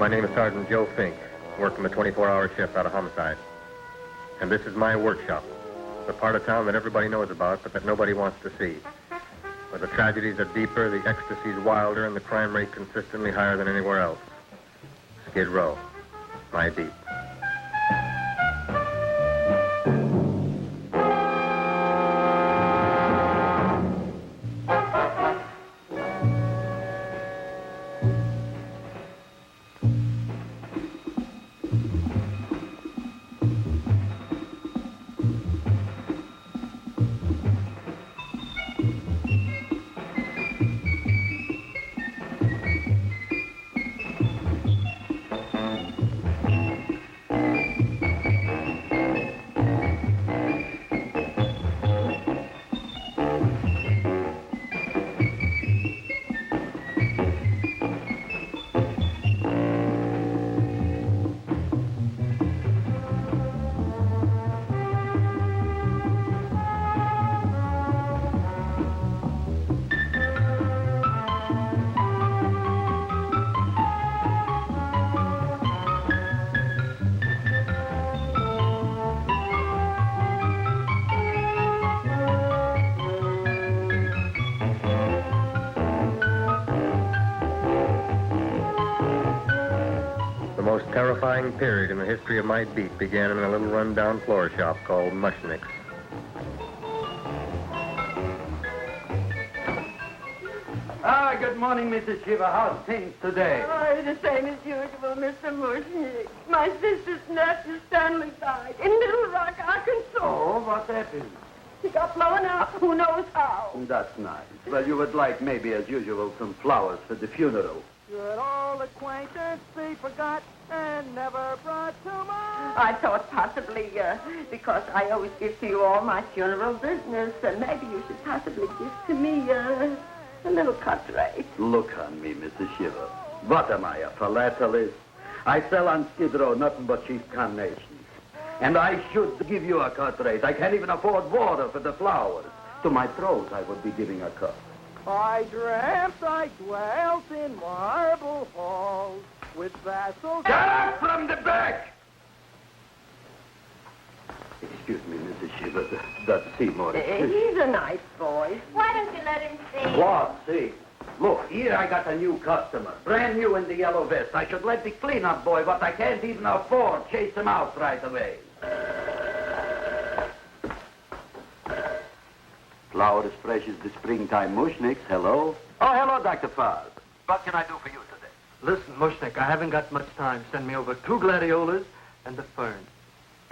My name is Sergeant Joe Fink, working the 24-hour shift out of homicide. And this is my workshop, the part of town that everybody knows about, but that nobody wants to see. Where the tragedies are deeper, the ecstasy's wilder, and the crime rate consistently higher than anywhere else. Skid Row, my beat. The most terrifying period in the history of my beat began in a little run-down floor shop called Mushnick's. Good morning, Mrs. Shiva. How's things today? Oh, the same as usual, Mr. Mushnick. My sister's nephew Stanley died in Little Rock, Arkansas. Oh, what happened? He got blown up. Who knows how? That's nice. Well, you would like, maybe as usual, some flowers for the funeral. Good old acquaintance be forgot and never brought to mind. I thought possibly, because I always give to you all my funeral business, maybe you should possibly give to me, a little cut rate. Look on me, Mrs. Shiva. What am I, a philatelist? I sell on Skid Row nothing but cheap carnations. And I should give you a cut rate. I can't even afford water for the flowers. To my throat, I would be giving a cut. I dreamt I dwelt in marble halls with vassals. Get up from the back! Excuse me, Mrs. Shiva. That's Seymour. He's a nice boy. Why don't you let him see? What? See? Look, here I got a new customer. Brand new in the yellow vest. I should let the cleanup boy, but I can't even afford, chase him out right away. Flower as fresh as the springtime Mushnicks. Hello? Oh, hello, Dr. Farr. What can I do for you today? Listen, Mushnick, I haven't got much time. Send me over 2 gladiolas and the fern.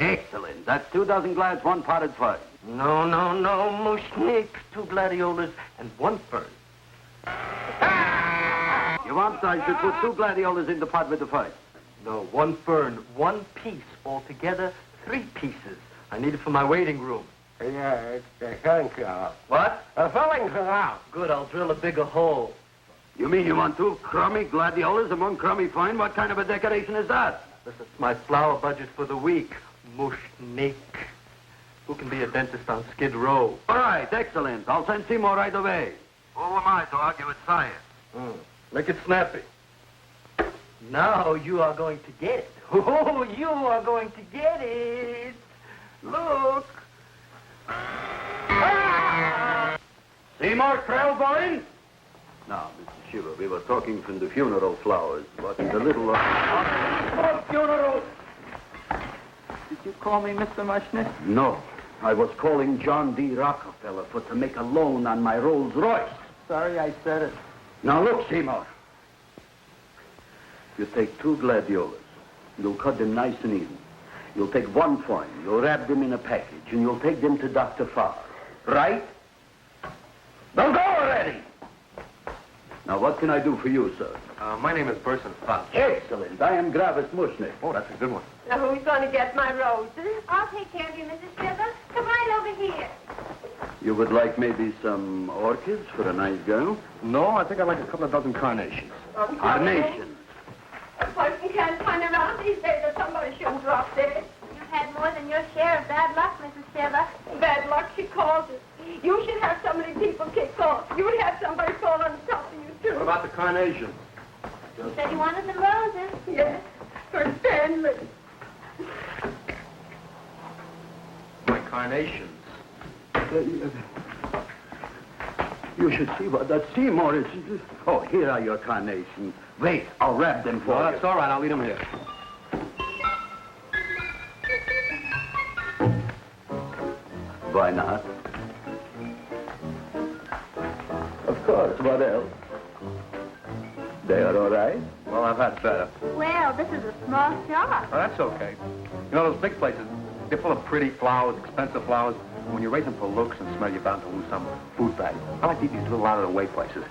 Excellent. That's 2 dozen glads, 1 potted fern. No, Mushnick. 2 gladiolas and 1 fern. You want I should put 2 gladiolas in the pot with the fern? No, 1 fern, 1 piece. Altogether, 3 pieces. I need it for my waiting room. Yeah, it's the sunflower. What? A filling out. Good, I'll drill a bigger hole. You mean you want 2 crummy gladiolas and 1 crummy fern? What kind of a decoration is that? This is my flower budget for the week. Mushnick. Who can be a dentist on Skid Row? All right, excellent. I'll send Seymour right away. Who am I to argue with science? Make it snappy. Now you are going to get it. Oh, you are going to get it. Look. Seymour Krellboyne? Now, Mr. Shiva, we were talking from the funeral flowers, but the little... Funeral! Did you call me Mr. Mushnick? No, I was calling John D. Rockefeller to make a loan on my Rolls Royce. Sorry I said it. Now, look, Seymour. You take 2 gladiolas. You'll cut them nice and even. You'll take 1 fern. You'll wrap them in a package, and you'll take them to Dr. Farr. Right? Now go already! Now, what can I do for you, sir? My name is Burson Fox. Excellent. I am Gravis Mushnick. Oh, that's a good one. Now, who's going to get my roses? I'll take care of you, Mrs. Shiva. Come right over here. You would like maybe some orchids for a nice girl? No, I think I'd like a couple of dozen carnations. Carnations. A person can't find around these days that somebody shouldn't drop dead. You've had more than your share of bad luck, Mrs. Shiva. Bad luck, she calls it. You should have so many people kicked off. You'd have somebody fall on top of you, too. What about the carnations? You said you wanted the roses. Yes, for Stanley. My carnations. You should see what that Seymour is. Oh, here are your carnations. Wait, I'll wrap them for No, you. that's all right. I'll leave them here. Why not? Of course, what else? They are all right? Well, I've had better. Well, this is a small shop. Oh, that's okay. You know, those big places, they're full of pretty flowers, expensive flowers. When you raise them for looks and smell, you're bound to lose some food value. I like to eat these little out-of-the-way places.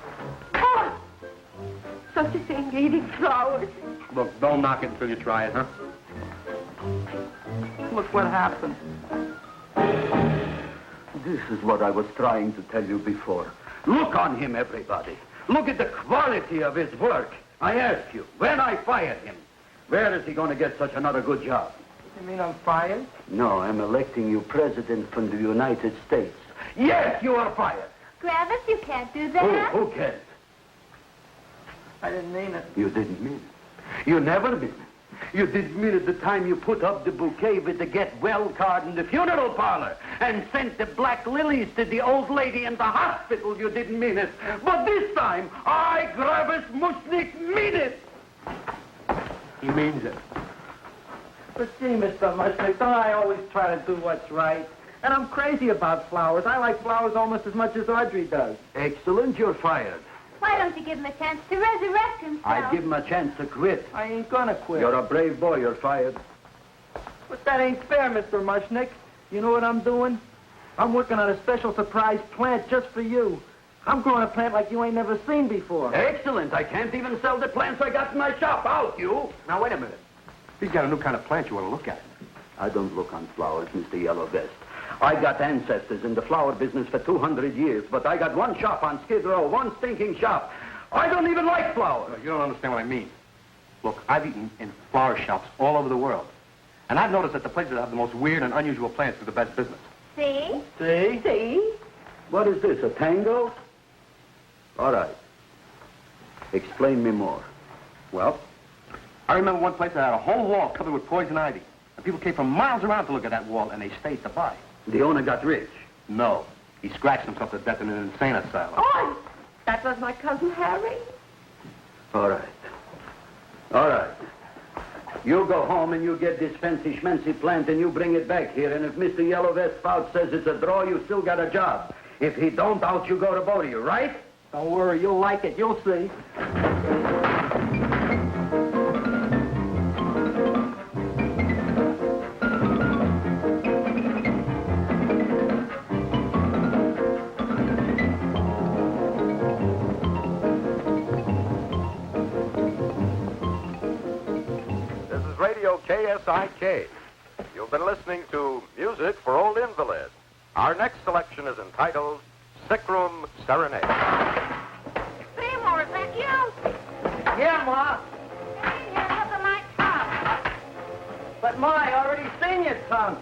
Oh, such a thing, eating flowers. Look, don't knock it until you try it, huh? Look what happened. This is what I was trying to tell you before. Look on him, everybody. Look at the quality of his work. I ask you, when I fired him, where is he going to get such another good job? You mean I'm fired? No, I'm electing you president from the United States. Yes, you are fired. Gravis, you can't do that. Who cares? I didn't mean it. You didn't mean it. You never mean it. You didn't mean it the time you put up the bouquet with the get well card in the funeral parlor and sent the black lilies to the old lady in the hospital. You didn't mean it. But this time, I, Gravis Mushnik, mean it. He means it. But see, Mr. Mushnick, don't I always try to do what's right? And I'm crazy about flowers. I like flowers almost as much as Audrey does. Excellent, you're fired. Why don't you give him a chance to resurrect himself? I give him a chance to quit. I ain't gonna quit. You're a brave boy, you're fired. But that ain't fair, Mr. Mushnick. You know what I'm doing? I'm working on a special surprise plant just for you. I'm growing a plant like you ain't never seen before. Excellent. I can't even sell the plants I got in my shop. Out, you. Now, wait a minute. He's got a new kind of plant you want to look at. I don't look on flowers, Mr. Yellow Vest. I got ancestors in the flower business for 200 years, but I got one shop on Skid Row, one stinking shop. I don't even like flowers. You don't understand what I mean. Look, I've eaten in flower shops all over the world. And I've noticed that the places that have the most weird and unusual plants do the best business. See? See? See? What is this, a tango? All right. Explain me more. Well, I remember one place that had a whole wall covered with poison ivy. And people came from miles around to look at that wall, and they stayed to buy. The owner got rich. No. He scratched himself to death in an insane asylum. Oh, that was my cousin Harry. All right. All right. You go home and you get this fancy schmancy plant and you bring it back here. And if Mr. Yellow Vest Spout says it's a draw, you still got a job. If he don't, out you go to Bodie, right? Don't worry, you'll like it. You'll see. This is Radio KSIK. You've been listening to Music for Old Invalids. Our next selection is entitled Sick Room Serenade. Seymour, is that you? Yeah, Ma. Get in here and look at my tongue. But, Ma, I already seen your tongue.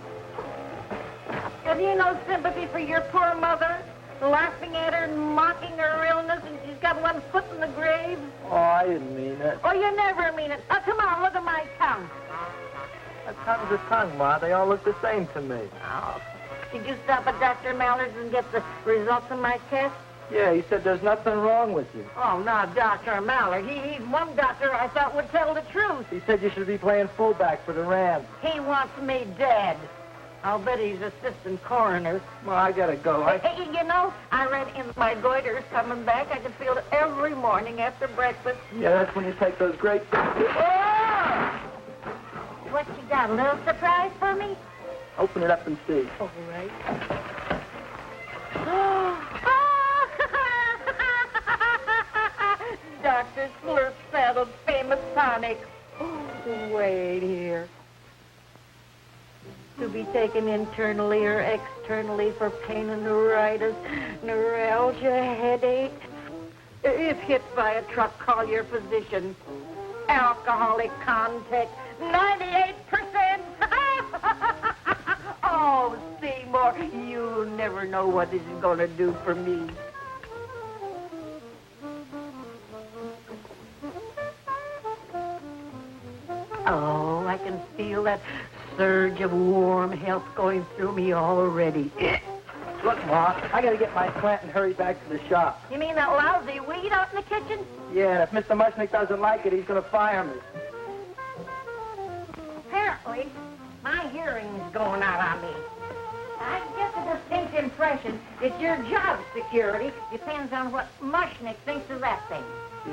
Have you no sympathy for your poor mother? Laughing at her and mocking her illness, and she's got one foot in the grave? Oh, I didn't mean it. Oh, you never mean it. Now, come on, look at my tongue. A tongue's a tongue, Ma. They all look the same to me. Oh, did you stop at Dr. Mallard's and get the results of my test? Yeah, he said there's nothing wrong with you. Oh, now, Dr. Mallard. He's one doctor I thought would tell the truth. He said you should be playing fullback for the Rams. He wants me dead. I'll bet he's assistant coroner. Ma, I gotta go. Hey, you know, I read in my goiters coming back. I can feel it every morning after breakfast. Yeah, that's when you take those great... Oh! What you got, a little surprise for me? Open it up and see. All right. Dr. Slurp saddled famous tonic. Wait here. To be taken internally or externally for pain and neuritis, neuralgia, headache. If hit by a truck, call your physician. Alcoholic contact, 98%. Oh, Seymour, you never know what this is going to do for me. Oh, I can feel that surge of warm health going through me already. Look, Ma, I gotta get my plant and hurry back to the shop. You mean that lousy weed out in the kitchen? Yeah, and if Mr. Mushnick doesn't like it, he's gonna fire me. Apparently, my hearing's going out on me. I get the distinct impression that your job security depends on what Mushnick thinks of that thing.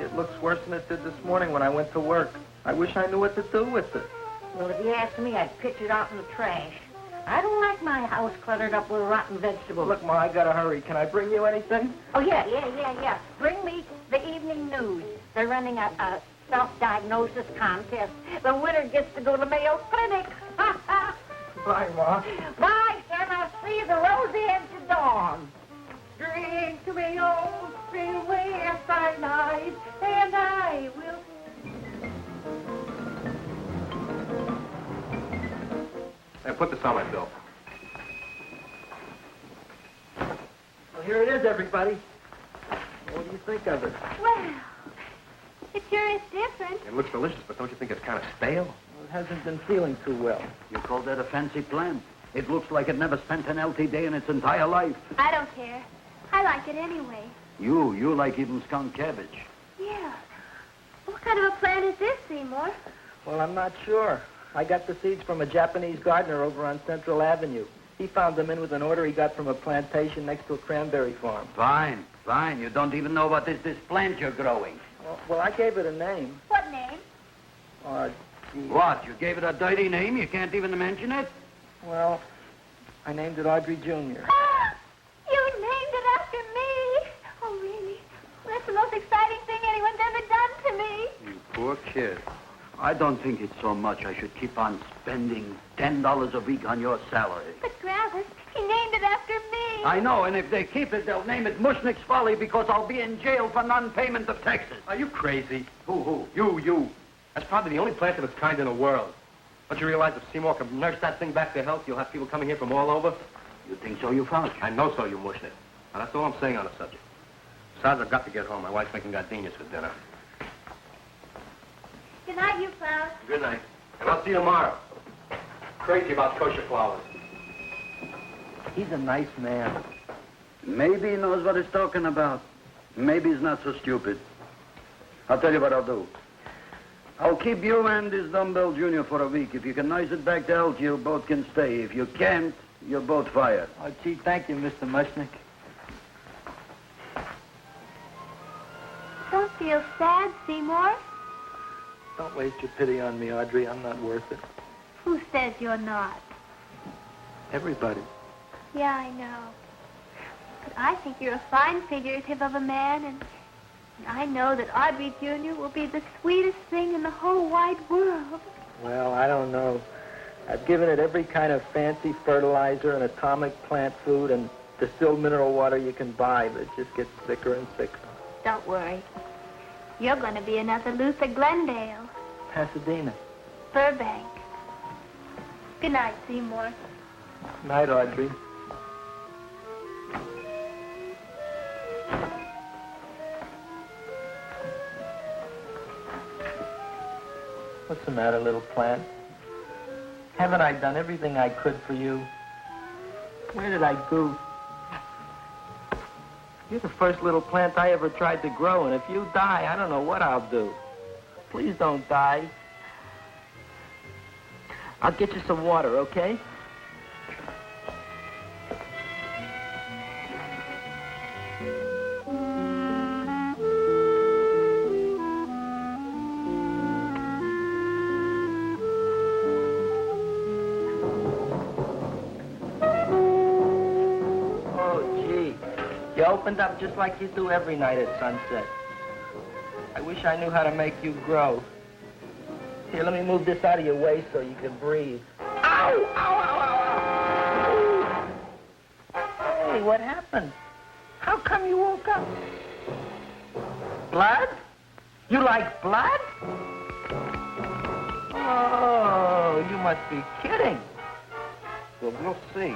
It looks worse than it did this morning when I went to work. I wish I knew what to do with it. Well, if you ask me, I'd pitch it out in the trash. I don't like my house cluttered up with rotten vegetables. Look, Ma, I gotta hurry. Can I bring you anything? Oh, yeah. Bring me the evening news. They're running a self-diagnosis contest. The winner gets to go to Mayo Clinic. Bye, Ma. Bye, son. I'll see you the rosy edge of dawn. Drink to me, old spring west I night, and I will... Hey, put this on my bill. Well, here it is, everybody. What do you think of it? Well, it sure is different. It looks delicious, but don't you think it's kind of stale? Well, it hasn't been feeling too well. You call that a fancy plant? It looks like it never spent an LT day in its entire life. I don't care. I like it anyway. You like even skunk cabbage. Yeah. What kind of a plant is this, Seymour? Well, I'm not sure. I got the seeds from a Japanese gardener over on Central Avenue. He found them in with an order he got from a plantation next to a cranberry farm. Fine. You don't even know what is this plant you're growing. Well, I gave it a name. What name? Gee. What? You gave it a dirty name? You can't even mention it? Well, I named it Audrey Jr. You named it after me. Oh, really? That's the most exciting thing anyone's ever done to me. You poor kid. I don't think it's so much I should keep on spending $10 a week on your salary. But, Gravis, he named it after me. I know, and if they keep it, they'll name it Mushnick's Folly because I'll be in jail for non-payment of taxes. Are you crazy? Who? You. That's probably the only plant of its kind in the world. Don't you realize if Seymour can nurse that thing back to health, you'll have people coming here from all over? You think so, you found? I know so, you Mushnick. Now, that's all I'm saying on the subject. Besides, I've got to get home. My wife's making gardenias for dinner. Good night, you Klaus. Good night. And I'll see you tomorrow. Crazy about kosher flowers. He's a nice man. Maybe he knows what he's talking about. Maybe he's not so stupid. I'll tell you what I'll do. I'll keep you and this dumbbell junior for a week. If you can nurse it back to health, you both can stay. If you can't, you're both fired. Oh, gee, thank you, Mr. Mushnick. Don't feel sad, Seymour. Don't waste your pity on me, Audrey. I'm not worth it. Who says you're not? Everybody. Yeah, I know. But I think you're a fine figurative of a man, and I know that Audrey Jr. will be the sweetest thing in the whole wide world. Well, I don't know. I've given it every kind of fancy fertilizer and atomic plant food and distilled mineral water you can buy, but it just gets sicker and sicker. Don't worry. You're going to be another Luther Glendale. Pasadena. Burbank. Good night, Seymour. Night, Audrey. What's the matter, little plant? Haven't I done everything I could for you? Where did I goof? You're the first little plant I ever tried to grow, and if you die, I don't know what I'll do. Please don't die. I'll get you some water, okay? You opened up just like you do every night at sunset. I wish I knew how to make you grow. Here, let me move this out of your way so you can breathe. Ow! Ow, ow, ow, ow! Hey, what happened? How come you woke up? Blood? You like blood? Oh, you must be kidding. Well, we'll see.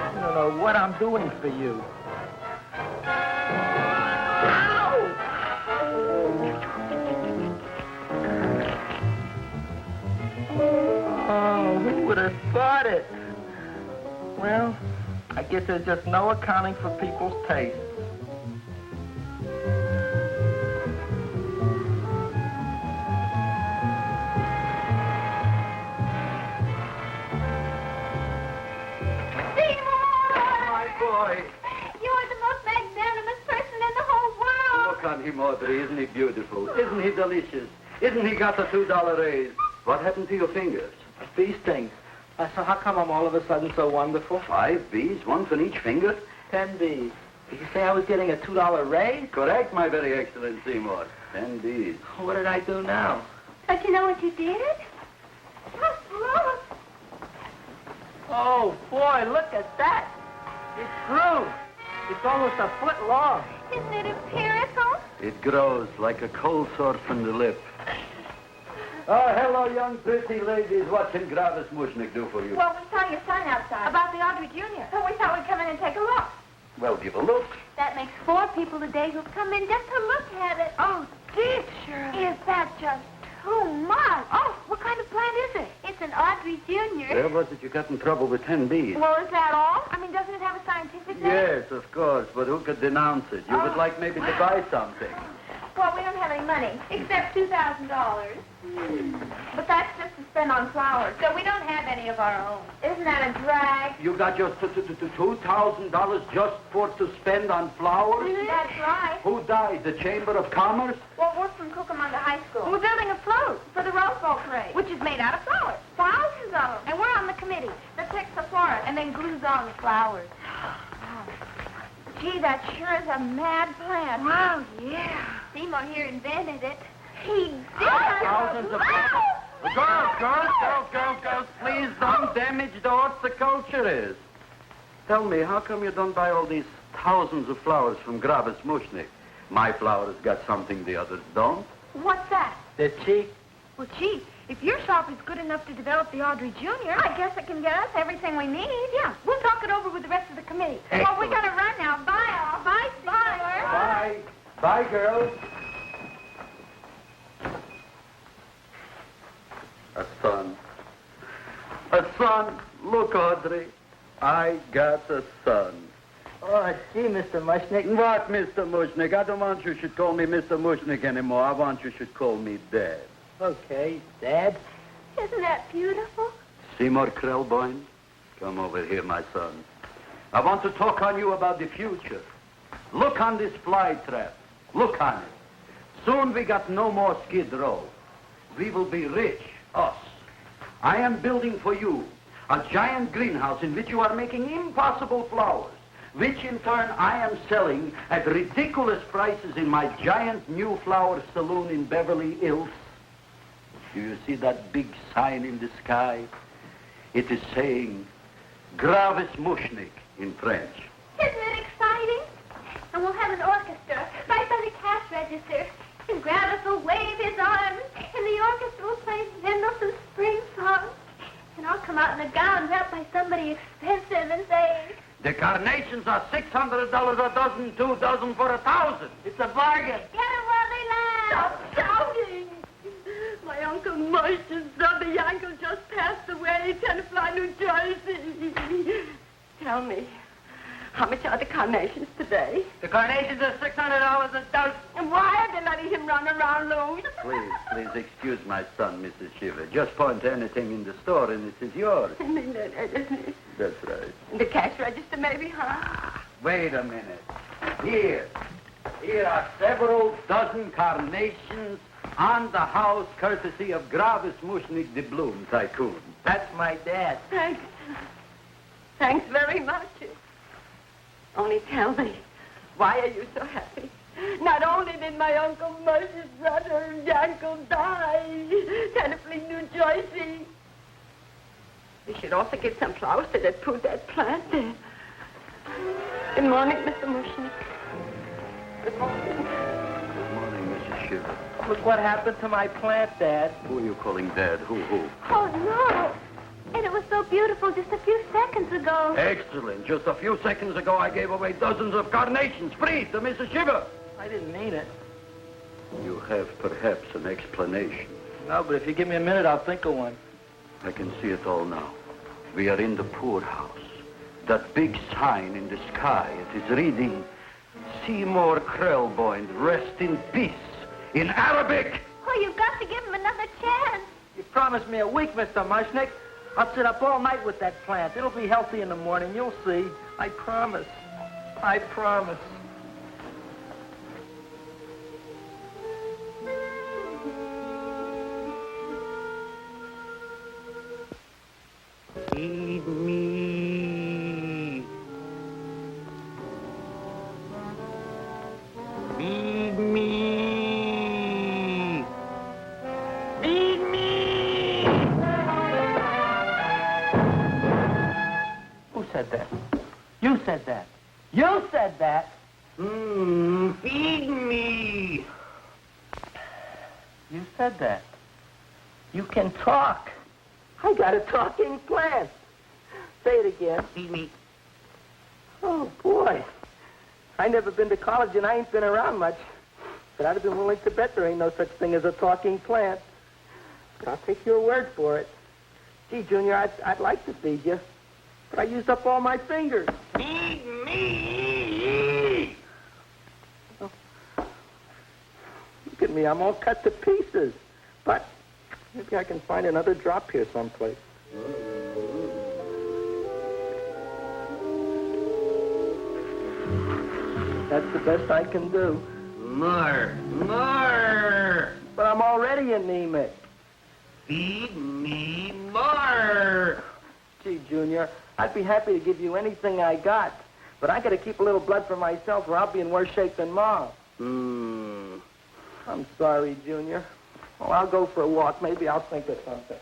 I don't know what what I'm doing for you. Oh, who would have thought it? Well, I guess there's just no accounting for people's tastes. My boy. You're the most magnanimous person in the whole world. Look on him, Audrey. Isn't he beautiful? Isn't he delicious? Isn't he got a $2 raise? What happened to your fingers? These things. So how come I'm all of a sudden so wonderful? 5 B's, one for each finger? 10 B's. Did you say I was getting a $2 raise? Correct, my very excellent Seymour. 10 B's. What did I do now? Don't you know what you did? Look. Oh, boy, look at that. It grew. It's almost a foot long. Isn't it empirical? It grows like a cold sore from the lip. Oh, hello, young pretty ladies. What can Gravis Mushnick do for you? Well, we saw your sign outside. About the Audrey Jr. So we thought we'd come in and take a look. Well, give a look. That makes 4 people today who've come in just to look at it. Oh, dear, Shirley. Is that just too much? Oh, what kind of plant is it? It's an Audrey Jr. Where was it you got in trouble with 10 B's? Well, is that all? I mean, doesn't it have a scientific name? Yes, of course, but who could denounce it? You would like maybe to buy something. Well, we don't have any money, except $2,000. But that's just to spend on flowers, so we don't have any of our own. Isn't that a drag? You got just $2,000 just for to spend on flowers? That's right. Who died? The Chamber of Commerce? Well, we're from Cucamonga High School. We're building a float for the Rose Bowl parade, which is made out of flowers. Thousands of them. And we're on the committee that picks the flora and then glues on the flowers. Gee, that sure is a mad plan. Wow, yeah. Seymour here invented it. He did. Thousands of Girls, please don't damage the horticulture is. Tell me, how come you don't buy all these thousands of flowers from Gravis Mushnick? My flowers got something the others don't. What's that? They're cheap. Well, gee, if your shop is good enough to develop the Audrey Jr., I guess it can get us everything we need. Yeah, we'll talk it over with the rest of the committee. Excellent. Well, we gotta run now. Bye, all. Bye, Seymour. Bye. Bye, girls. A son. A son. Look, Audrey. I got a son. Oh, gee, Mr. Mushnick. What, Mr. Mushnick? I don't want you should call me Mr. Mushnick anymore. I want you should call me Dad. Okay, Dad. Isn't that beautiful? Seymour Krelboyne, come over here, my son. I want to talk on you about the future. Look on this fly trap. Look on it. Soon we got no more Skid Row. We will be rich, us. I am building for you a giant greenhouse in which you are making impossible flowers, which in turn I am selling at ridiculous prices in my giant new flower saloon in Beverly Hills. Do you see that big sign in the sky? It is saying, Gravis Mushnick in French. Isn't it exciting? And we'll have an orchestra right by the cash register. And Gravis will wave his arms, and the orchestra will play Mendelssohn's spring song. And I'll come out in a gown wrapped by somebody expensive and say, The carnations are $600 a dozen, 2 dozen for 1,000. It's a bargain. get it while they last. Stop shouting! My Uncle Moshe's brother Yankel just passed away, Tenafly, New Jersey. Tell me, how much are the carnations today? The carnations are $600 a dozen. And why are they letting him run around loose? Please excuse my son, Mrs. Shiver. Just point to anything in the store and it is yours. That's right. The cash register, maybe, huh? Wait a minute. Here are several dozen carnations on the house courtesy of Gravis Mushnick, the Bloom Tycoon. That's my dad. Thanks. Thanks very much. Only tell me, why are you so happy? Not only did my Uncle Moshe's brother Yankel die, Tenafly, New Jersey. We should also get some flowers to that poor dead plant there. Good morning, Mr. Mushnick. Good morning. Good morning, Mrs. Shiver. Look what happened to my plant, Dad. Who are you calling Dad? Who? Oh, no. And it was so beautiful just a few seconds ago. Excellent. Just a few seconds ago, I gave away dozens of carnations free to Mrs. Shiver. I didn't mean it. You have perhaps an explanation. No, but if you give me a minute, I'll think of one. I can see it all now. We are in the poorhouse. That big sign in the sky, it is reading, Seymour Krelboyne, rest in peace, in Arabic. Oh, you've got to give him another chance. You promised me a week, Mr. Mushnick. I'll sit up all night with that plant. It'll be healthy in the morning. You'll see. I promise. I promise. Feed me. Feed me. Feed me. Who said that? You said that. You said that. Feed me. You said that. You can talk. I got a talking plant. Say it again. Feed me. Oh, boy. I never been to college and I ain't been around much. But I'd have been willing to bet there ain't no such thing as a talking plant. But I'll take your word for it. Gee, Junior, I'd like to feed you. But I used up all my fingers. Feed me. Look at me, I'm all cut to pieces. But maybe I can find another drop here someplace. That's the best I can do. More. But I'm already anemic. Feed me more. Gee, Junior, I'd be happy to give you anything I got. But I gotta keep a little blood for myself or I'll be in worse shape than Mom. I'm sorry, Junior. Well, I'll go for a walk. Maybe I'll think of something.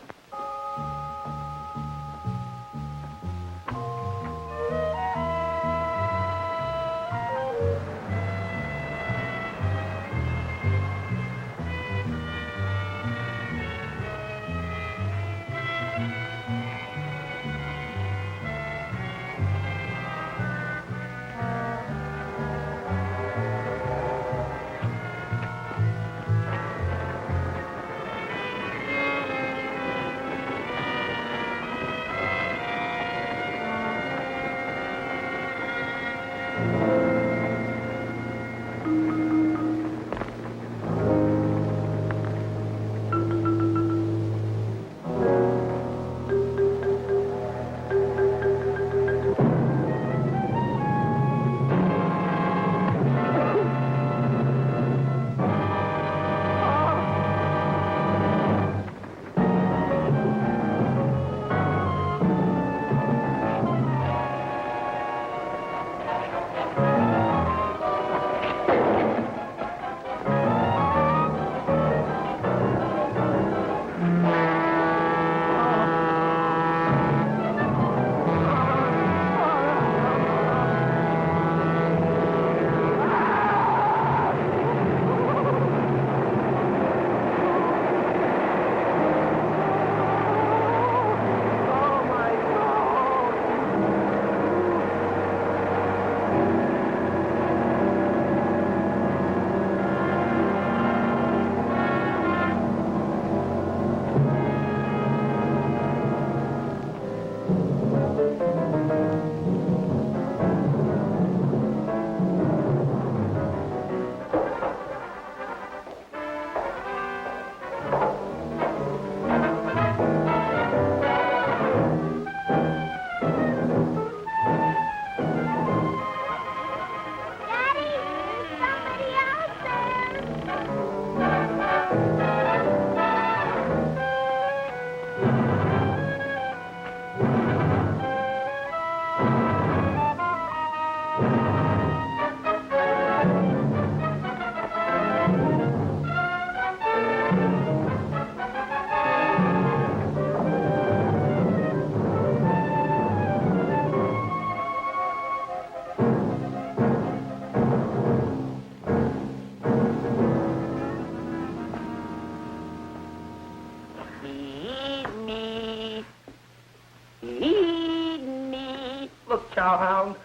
Look, Chowhound,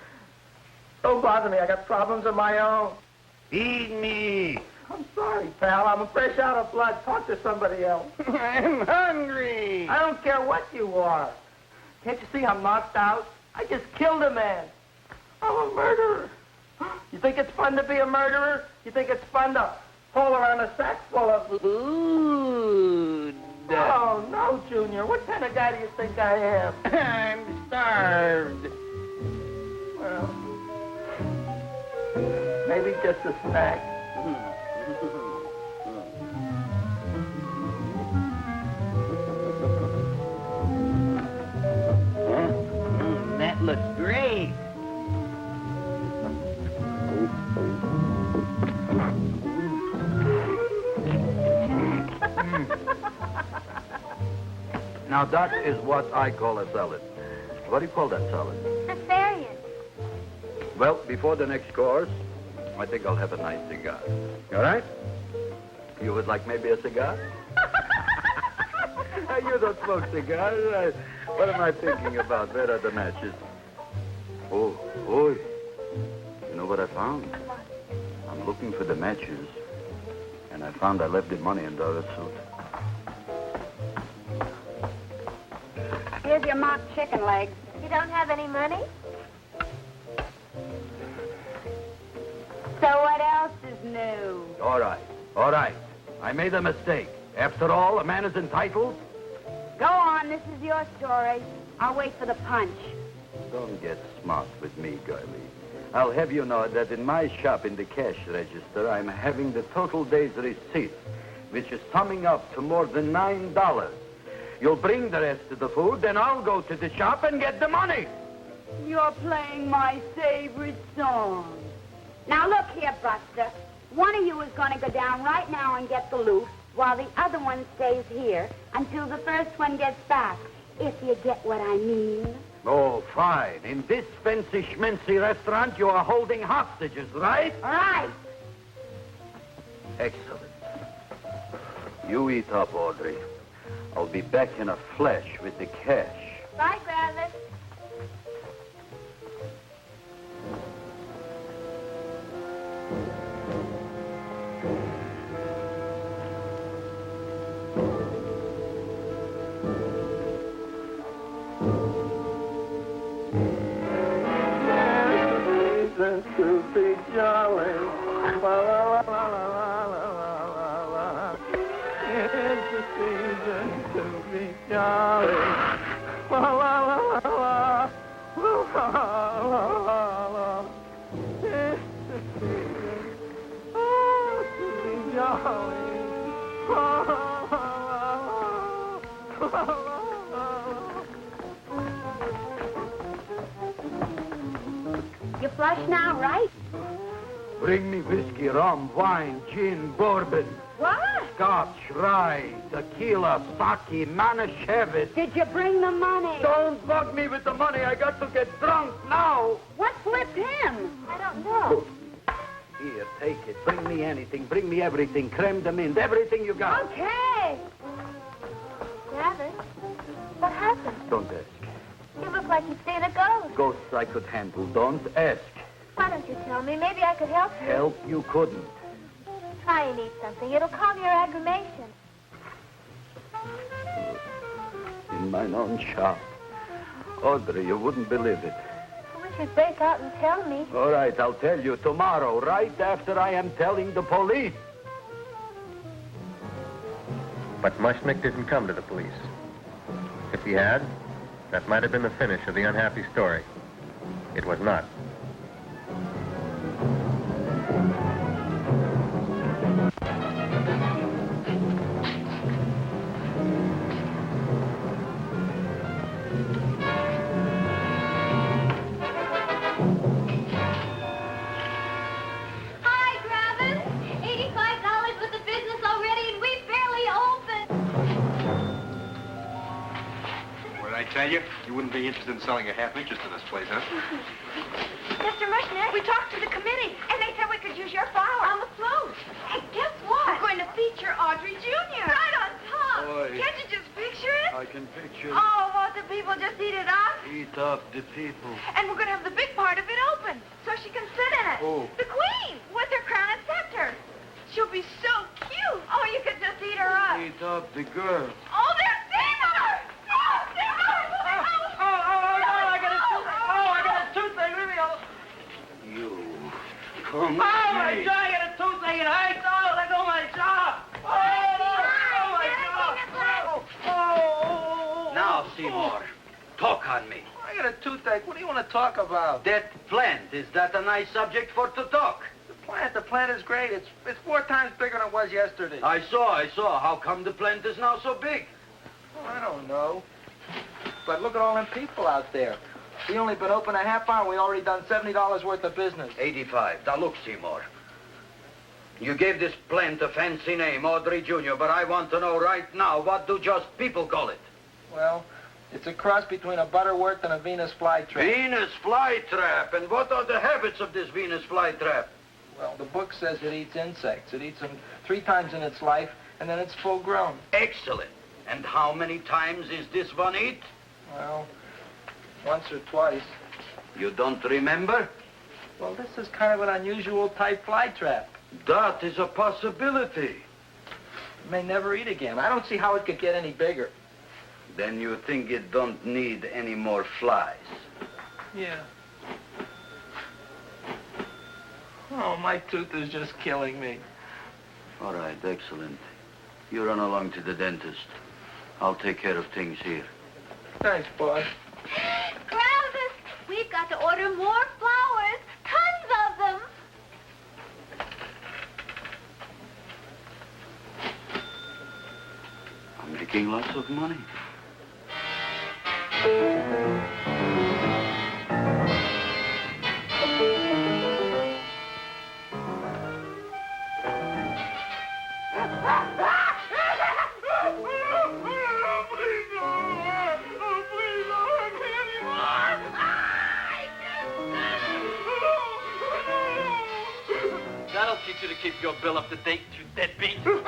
don't bother me. I got problems of my own. Feed me. I'm sorry, pal. I'm fresh out of blood. Talk to somebody else. I'm hungry. I don't care what you are. Can't you see I'm knocked out? I just killed a man. I'm a murderer. You think it's fun to be a murderer? You think it's fun to haul around a sack full of food? Oh, no, Junior. What kind of guy do you think I am? I'm starved. Well, maybe just a snack. That looks great. Now, that is what I call a salad. What do you call that salad? Caesarean. Well, before the next course, I think I'll have a nice cigar. All right? You would like maybe a cigar? You don't smoke cigars. What am I thinking about? Where are the matches? Oh, you know what I found? I'm looking for the matches, and I found I left the money in Dora's suit. Here's your mock chicken legs. You don't have any money? So what else is new? All right. I made a mistake. After all, a man is entitled. Go on, this is your story. I'll wait for the punch. Don't get smart with me, girlie. I'll have you know that in my shop in the cash register, I'm having the total day's receipt, which is summing up to more than $9. You'll bring the rest of the food, then I'll go to the shop and get the money. You're playing my favorite song. Now look here, Buster. One of you is going to go down right now and get the loot, while the other one stays here until the first one gets back, if you get what I mean. Oh, fine. In this fancy schmancy restaurant, you are holding hostages, right? All right. Excellent. You eat up, Audrey. I'll be back in a flash with the cash. Bye, Gravis. To be jolly. La, la, la, la, la, la, la, la. It's the season to be jolly. La, la, la, la, la. La, la, la, la. It's the season to be jolly. La, la, la, la, la, la, la. You flush now, right? Bring me whiskey, rum, wine, gin, bourbon, What? scotch, rye, tequila, sake, Manischewitz. Did you bring the money? Don't bug me with the money. I got to get drunk now. What flipped him? I don't know. Here, take it. Bring me anything. Bring me everything. Creme de menthe. Everything you got. Okay. Gravis, what happened? Don't ask. You look like you've seen a ghost. Ghosts I could handle. Don't ask. Why don't you tell me? Maybe I could help you. Help you couldn't. Try and eat something. It'll calm your aggravation. In mine own shop. Audrey, you wouldn't believe it. I wish you'd break out and tell me. All right, I'll tell you tomorrow, right after I am telling the police. But Mushnick didn't come to the police. If he had, that might have been the finish of the unhappy story. It was not. Hi, Gravis. $85 with the business already, and we barely opened. What did I tell you? You wouldn't be interested in selling a half interest in this place, huh? Mr. Mushnick, we talked to the committee, and they said we could use your flower on the float. Hey, guess what? We're going to feature Audrey Jr. Right on top. Boy. Can't you just picture it? I I can picture Oh, won't the people just eat it up? eat up the people. And we're going to have the big part of it open, so she can sit in it. Who? The queen, with her crown and scepter. She'll be so cute. Oh, you could just eat her up. Eat up the girl. Oh, there's Seymour! Oh, Seymour! I got a toothache. Leave me alone. You come Oh, my here. jaw, I got a toothache. It hurts. Oh, let go of my jaw. Oh, my jaw. Oh. Now, Seymour, talk on me. I got a toothache. What do you want to talk about? That plant, is that a nice subject for to talk? The plant is great. It's 4 times bigger than it was yesterday. I saw. How come the plant is now so big? Oh, I don't know. But look at all them people out there. We only been open a half hour. We already done $70 worth of business. 85. Now, look, Seymour. You gave this plant a fancy name, Audrey Jr., but I want to know right now, what do just people call it? Well, it's a cross between a Butterworth and a Venus flytrap. Venus flytrap. And what are the habits of this Venus flytrap? Well, the book says it eats insects. It eats them 3 times in its life, and then it's full grown. Excellent. And how many times is this one eat? Well, once or twice. You don't remember? Well, this is kind of an unusual type flytrap. That is a possibility. It may never eat again. I don't see how it could get any bigger. Then you think it don't need any more flies? Yeah. Oh, my tooth is just killing me. All right, excellent. You run along to the dentist. I'll take care of things here. Thanks, boss. Gravis, we've got to order more flowers. Tons of them. I'm making lots of money. That'll teach you to keep your bill up to date, you deadbeat. Go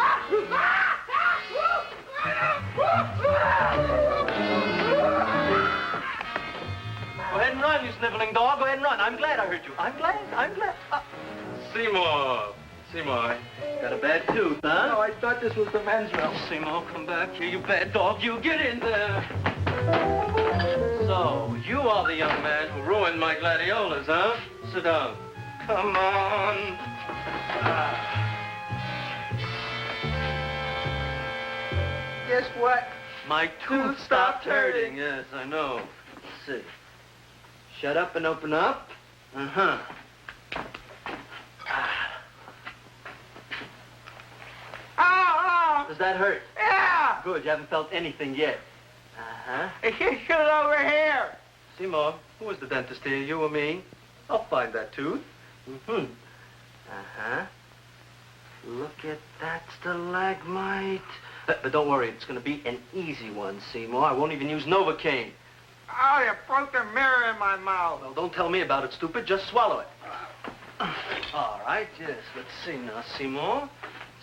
ahead and run, you sniveling dog. Go ahead and run. I'm glad I hurt you. I'm glad. Seymour, got a bad tooth, huh? No, I thought this was the men's room. Seymour, come back here, you bad dog. You get in there. So, you are the young man who ruined my gladiolas, huh? Sit down. Come on. Guess what? My tooth stopped hurting. Yes, I know. Let's see. Shut up and open up. Uh-huh. Oh, Does that hurt? yeah! Good, you haven't felt anything yet. Uh-huh. You shoot over here. Seymour, who was the dentist here, you or me? I'll find that tooth. Mm-hmm. Uh-huh. Look at that stalagmite. But don't worry, it's going to be an easy one, Seymour. I won't even use Novocaine. Oh, you broke the mirror in my mouth. Well, don't tell me about it, stupid. Just swallow it. All right, yes. Let's see now, Seymour.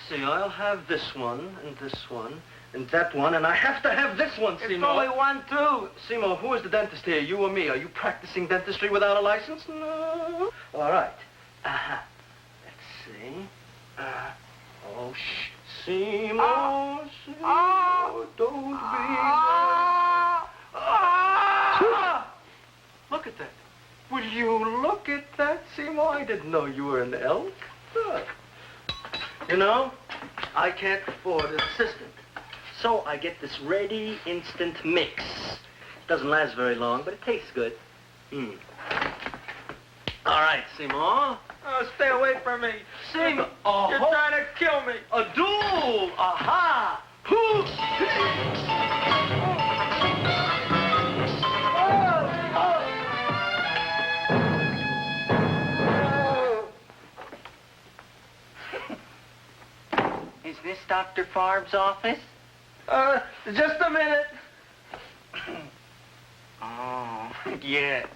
See, I'll have this one, and that one, and I have to have this one, Seymour. It's only one tooth. Seymour, who is the dentist here, you or me? Are you practicing dentistry without a license? No. All right. Uh-huh. Let's see. Oh, shh. Seymour, Seymour, don't be... Look at that. Will you look at that, Seymour? I didn't know you were an elk. Look. You know, I can't afford an assistant. So I get this ready instant mix. Doesn't last very long, but it tastes good. All right, Seymour. Oh, stay away from me. Seymour. You're trying to kill me. A duel. Aha. Is this Dr. Farb's office? Just a minute. Oh, yes.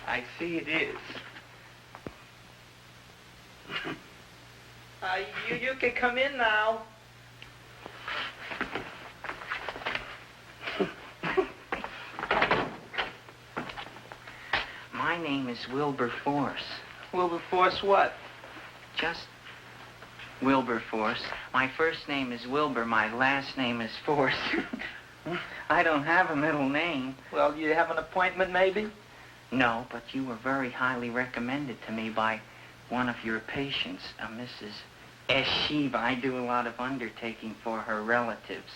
I see it is. You can come in now. name is Wilberforce. Wilberforce what? Just Wilberforce. My first name is Wilbur. My last name is Force. I don't have a middle name. Well, you have an appointment, maybe? No, but you were very highly recommended to me by one of your patients, Mrs. Eshiva. I do a lot of undertaking for her relatives.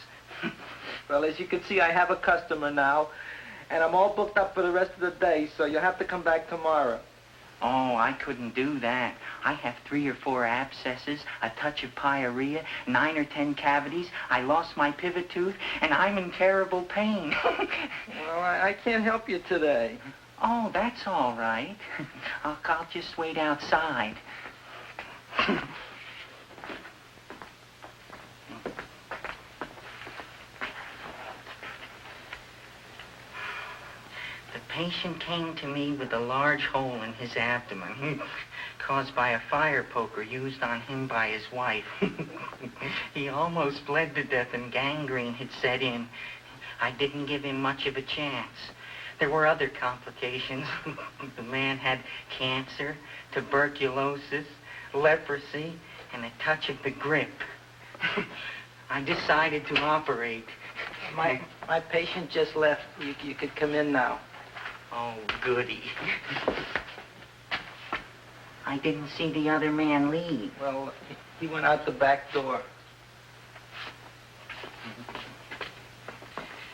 Well, as you can see, I have a customer now, and I'm all booked up for the rest of the day, so you'll have to come back tomorrow. Oh, I couldn't do that. I have 3 or 4 abscesses, a touch of pyorrhea, 9 or 10 cavities. I lost my pivot tooth, and I'm in terrible pain. Well, I can't help you today. Oh, that's all right. I'll just wait outside. The patient came to me with a large hole in his abdomen, caused by a fire poker used on him by his wife. He almost bled to death and gangrene had set in. I didn't give him much of a chance. There were other complications. The man had cancer, tuberculosis, leprosy, and a touch of the grip. I decided to operate. My patient just left. You could come in now. Oh, goody. I didn't see the other man leave. Well, he went out the back door.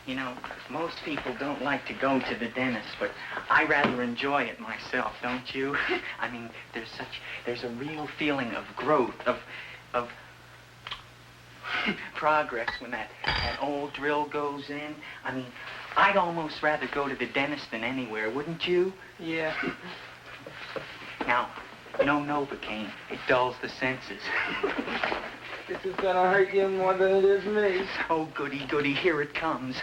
You know, most people don't like to go to the dentist, but I rather enjoy it myself, don't you? I mean, there's a real feeling of growth, of progress when that old drill goes in. I mean, I'd almost rather go to the dentist than anywhere, wouldn't you? Yeah. Now, no Novocaine. It dulls the senses. This is gonna hurt you more than it is me. Oh, goody, goody, here it comes.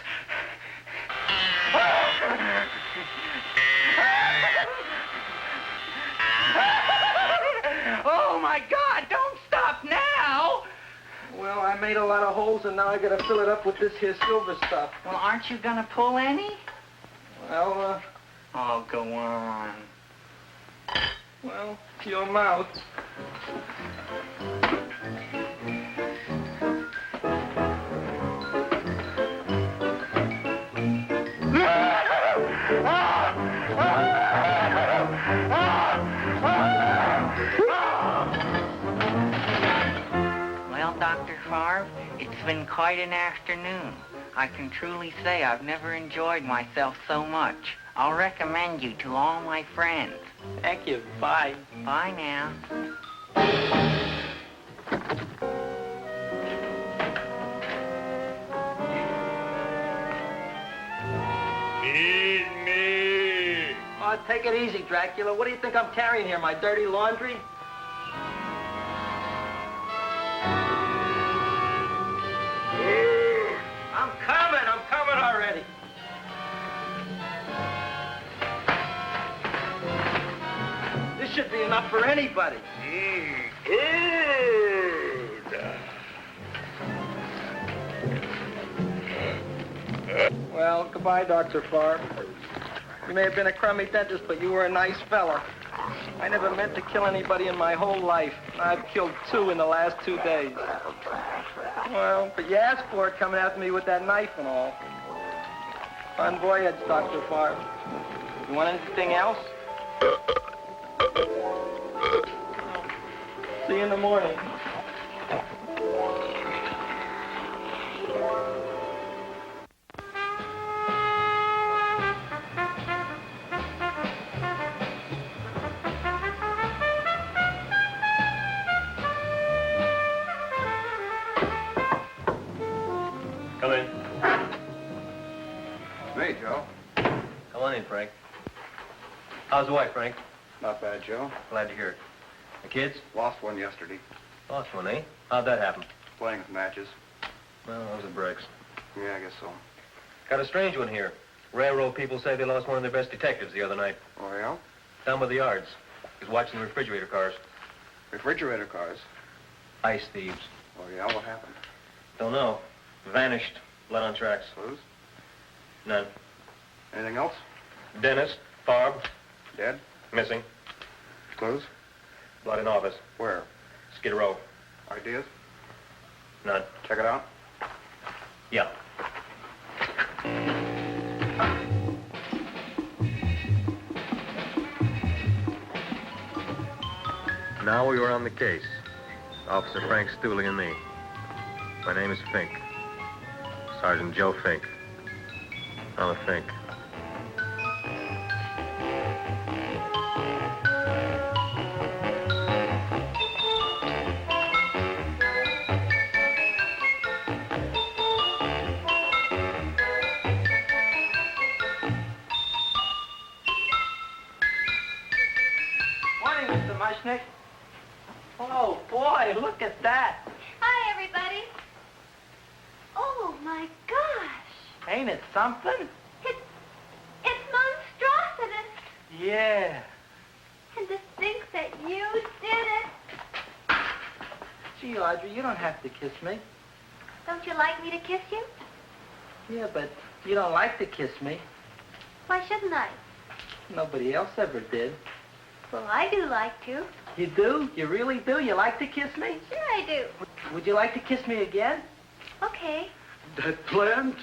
Oh, my God, don't stop now! Well, I made a lot of holes, and now I gotta fill it up with this here silver stuff. Well, aren't you gonna pull any? Well, Oh, go on. well, your mouth. Well, Dr. Favre, it's been quite an afternoon. I can truly say I've never enjoyed myself so much. I'll recommend you to all my friends. Thank you. Bye. Bye now. Feed me. Oh, take it easy, Dracula. What do you think I'm carrying here, my dirty laundry? I'm coming already. This should be enough for anybody. Well, goodbye, Dr. Favre. You may have been a crummy dentist, but you were a nice fella. I never meant to kill anybody in my whole life. I've killed 2 in the last 2 days. Well, but you asked for it coming after me with that knife and all. Fun voyage, Dr. Favre. You want anything else? See you in the morning. Come in. Hey, Joe. Come on in, Frank. How's the wife, Frank? Not bad, Joe. Glad to hear it. The kids? Lost one yesterday. Lost one, eh? How'd that happen? Playing with matches. Well, those are breaks. Yeah, I guess so. Got a strange one here. Railroad people say they lost one of their best detectives the other night. Oh, yeah? Down by the yards. He was watching the refrigerator cars. Refrigerator cars. Ice thieves. Oh, yeah? What happened? Don't know. Vanished. Blood on tracks. Clues? None. Anything else? Dennis, Barb, Dead? Missing. Clues? Blood in office. Where? Skid Row. Ideas? None. Check it out. Yeah. Now we were on the case. Officer Frank Stooley and me. My name is Fink. Sergeant Joe Fink. I'm a Fink. Morning, Mr. Mushnick. Oh, boy, look at that. Hi, everybody. Oh, my gosh. Ain't it something? It's monstrosity. Yeah. And to think that you did it. Gee, Audrey, you don't have to kiss me. Don't you like me to kiss you? Yeah, but you don't like to kiss me. Why shouldn't I? Nobody else ever did. Well, I do like to. You do? You really do? You like to kiss me? Sure I do. Would you like to kiss me again? Okay. That plant?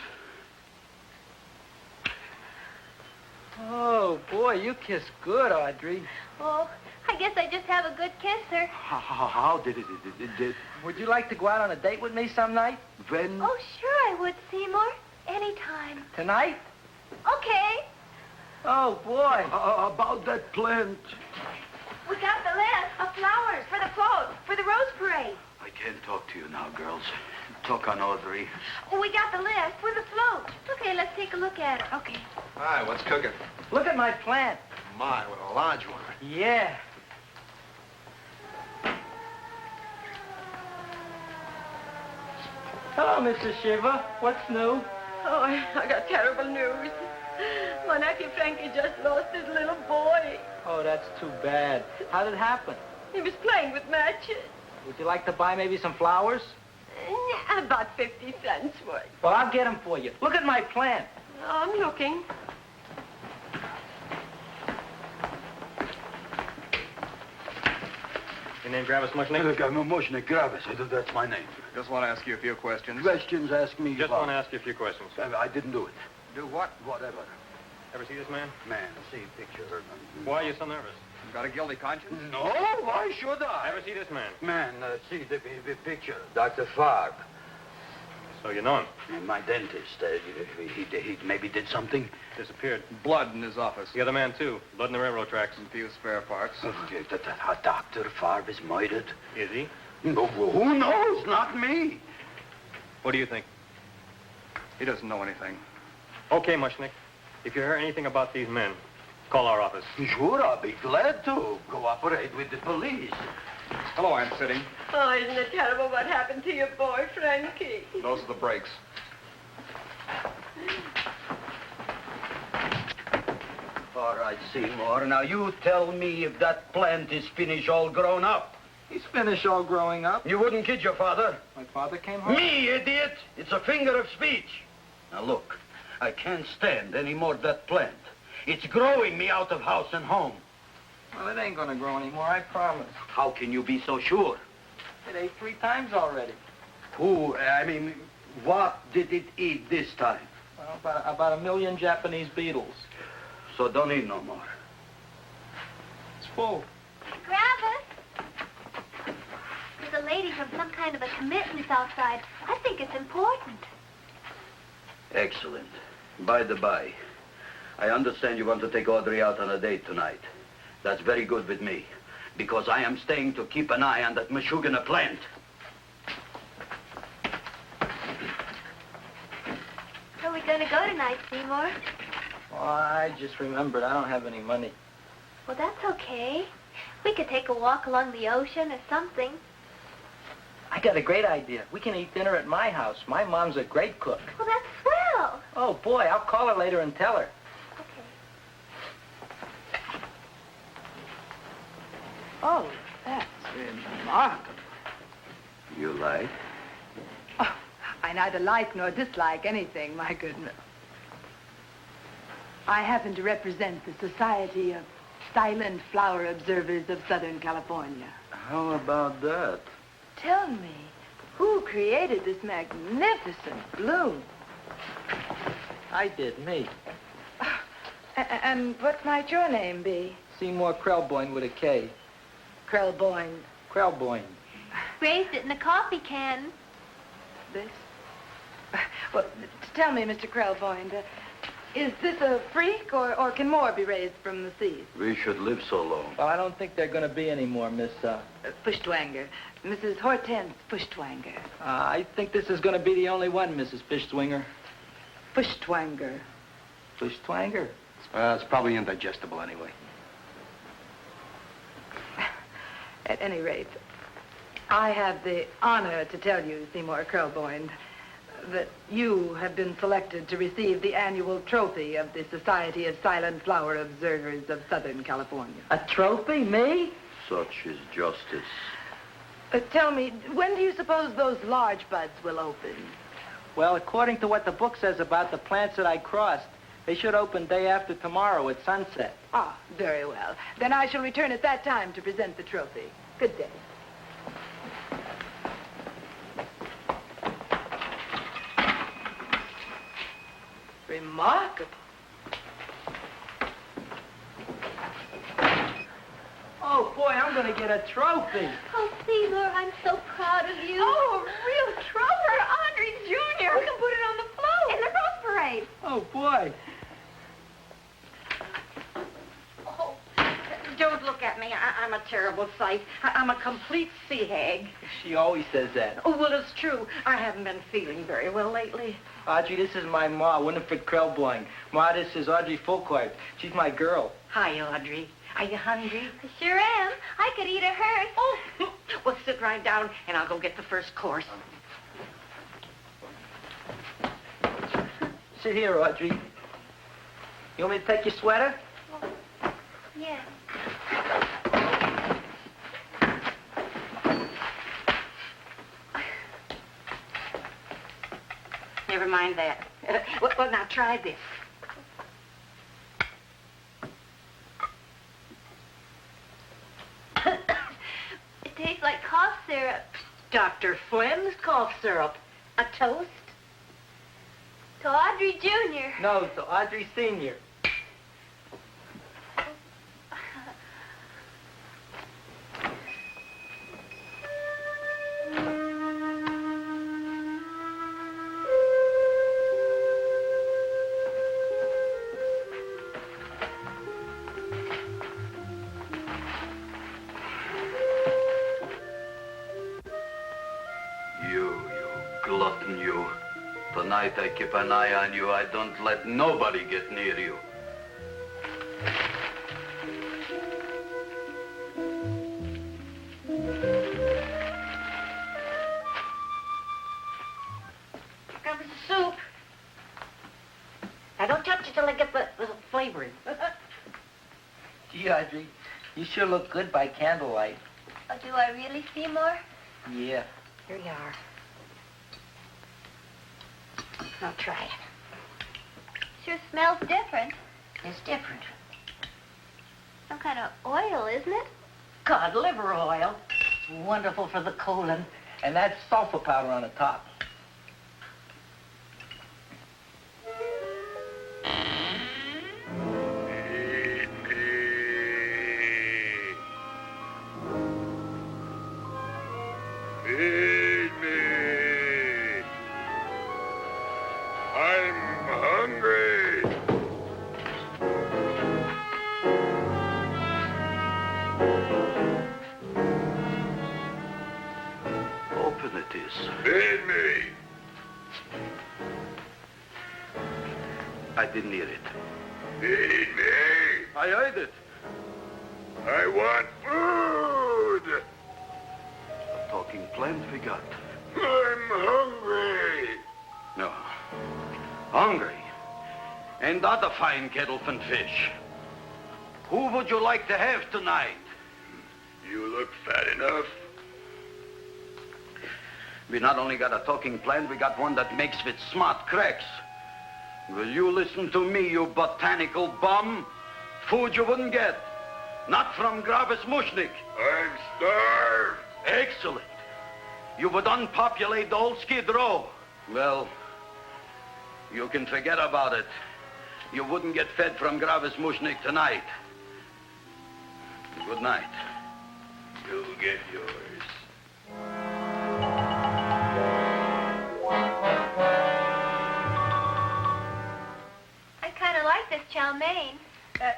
Oh, boy, you kiss good, Audrey. Oh, I guess I just have a good kisser. How did it? Would you like to go out on a date with me some night? When? Oh, sure I would, Seymour. Anytime. Tonight? Okay. Oh, boy. About that plant. We got the list of flowers for the float, for the rose parade. I can't talk to you now, girls. Talk on Audrey. We got the list for the float. Okay, let's take a look at it. Okay. Hi, what's cooking? Look at my plant. My, what a large one. Yeah. Hello, Mr. Shiva. What's new? Oh, I got terrible news. My nephew Frankie just lost his little boy. Oh, that's too bad. How did it happen? He was playing with matches. Would you like to buy maybe some flowers? About 50 cents worth. Well, I'll get them for you. Look at my plant. I'm looking. Your name Gravis Mushnick? Look, I'm Moshnik Gravis. That's my name. Just want to ask you a few questions. Questions, ask me. Just want to ask you a few questions. I didn't do it. Do what? Whatever. Ever see this man? Man, see picture. Why are you so nervous? You got a guilty conscience? No, why should I? Ever see this man? Man, see the picture. Dr. Farb. So you know him. My dentist. He maybe did something. Disappeared. Blood in his office. The other man, too. Blood in the railroad tracks. Some few spare parts. Dr. Farb is murdered. Is he? No, who knows? Not me. What do you think? He doesn't know anything. Okay, Mushnick. If you hear anything about these men, call our office. Sure, I'll be glad to cooperate with the police. Hello, Aunt Sitting. Oh, isn't it terrible what happened to your boy, Frankie? Those are the brakes. All right, Seymour. Now, you tell me if that plant is finished all grown up. He's finished all growing up. You wouldn't kid your father. My father came home. Me, idiot! It's a figure of speech. Now, look, I can't stand any more of that plant. It's growing me out of house and home. Well, it ain't gonna grow anymore, I promise. How can you be so sure? It ate 3 times already. What did it eat this time? Well, about 1 million Japanese beetles. So don't eat no more. It's full. Gravis. There's a lady from some kind of a commitment outside. I think it's important. Excellent. By the by, I understand you want to take Audrey out on a date tonight. That's very good with me, because I am staying to keep an eye on that Meshuggah plant. Where are we going to go tonight, Seymour? Oh, I just remembered I don't have any money. Well, that's okay. We could take a walk along the ocean or something. I got a great idea. We can eat dinner at my house. My mom's a great cook. Well, that's swell. Oh, boy, I'll call her later and tell her. Oh, that's remarkable. You like? Oh, I neither like nor dislike anything, my goodness. I happen to represent the Society of Silent Flower Observers of Southern California. How about that? Tell me, who created this magnificent bloom? I did, me. And what might your name be? Seymour Krelboyne with a K. Krelboyne. Krelboyne. Raised it in a coffee can. This? Well, tell me, Mr. Krelboyne, is this a freak, or can more be raised from the seas? We should live so long. Well, I don't think there are going to be any more, Miss, Fuschtwanger. Mrs. Hortense Fuschtwanger. I think this is going to be the only one, Mrs. Fishswinger. Fuschtwanger. Fuschtwanger? It's probably indigestible anyway. At any rate, I have the honor to tell you, Seymour Krelboyne, that you have been selected to receive the annual trophy of the Society of Silent Flower Observers of Southern California. A trophy? Me? Such is justice. Tell me, when do you suppose those large buds will open? Well, according to what the book says about the plants that I crossed, they should open day after tomorrow at sunset. Ah, very well. Then I shall return at that time to present the trophy. Good day. Remarkable. Oh, boy, I'm going to get a trophy. Oh, Seymour, I'm so proud of you. Oh, a real trooper, Audrey Jr. We can put it on the float. In the Rose Parade. Oh, boy. Oh, don't look at me. I'm a terrible sight. I'm a complete sea hag. She always says that. Oh, well, it's true. I haven't been feeling very well lately. Audrey, this is my ma, Winifred Krelboyne. Ma, this is Audrey Fulcourt. She's my girl. Hi, Audrey. Are you hungry? I sure am. I could eat a hearse. Oh, well, sit right down, and I'll go get the first course. Sit here, Audrey. You want me to take your sweater? Yeah. Never mind that. Well, now try this. It tastes like cough syrup. Dr. Flynn's cough syrup. A toast? To Audrey Jr. No, to Audrey Sr. You glutton, you. Tonight I keep an eye on you. I don't let nobody get near you. Here comes the soup. Now, don't touch it till I get the flavoring. Gee, Audrey, you sure look good by candlelight. Oh, do I really, Seymour? Yeah. Here you are. Now, try it. Sure smells different. It's different. Some kind of oil, isn't it? Cod liver oil. It's wonderful for the colon. And that's sulfur powder on the top. Feed me. Feed me. I'm hungry. Open it is. Feed me. I didn't hear it. Feed me. I heard it. I want food. A talking plant we got. I'm hungry. No. Hungry. And that a fine kettlefen fish. Who would you like to have tonight? You look fat enough. We not only got a talking plant, we got one that makes with smart cracks. Will you listen to me, you botanical bum? Food you wouldn't get. Not from Gravis Mushnik. I'm starved. Excellent. You would unpopulate the whole Skid Row. Well, you can forget about it. You wouldn't get fed from Gravis Mushnik tonight. Good night. You'll get yours. I kind of like this chow mein.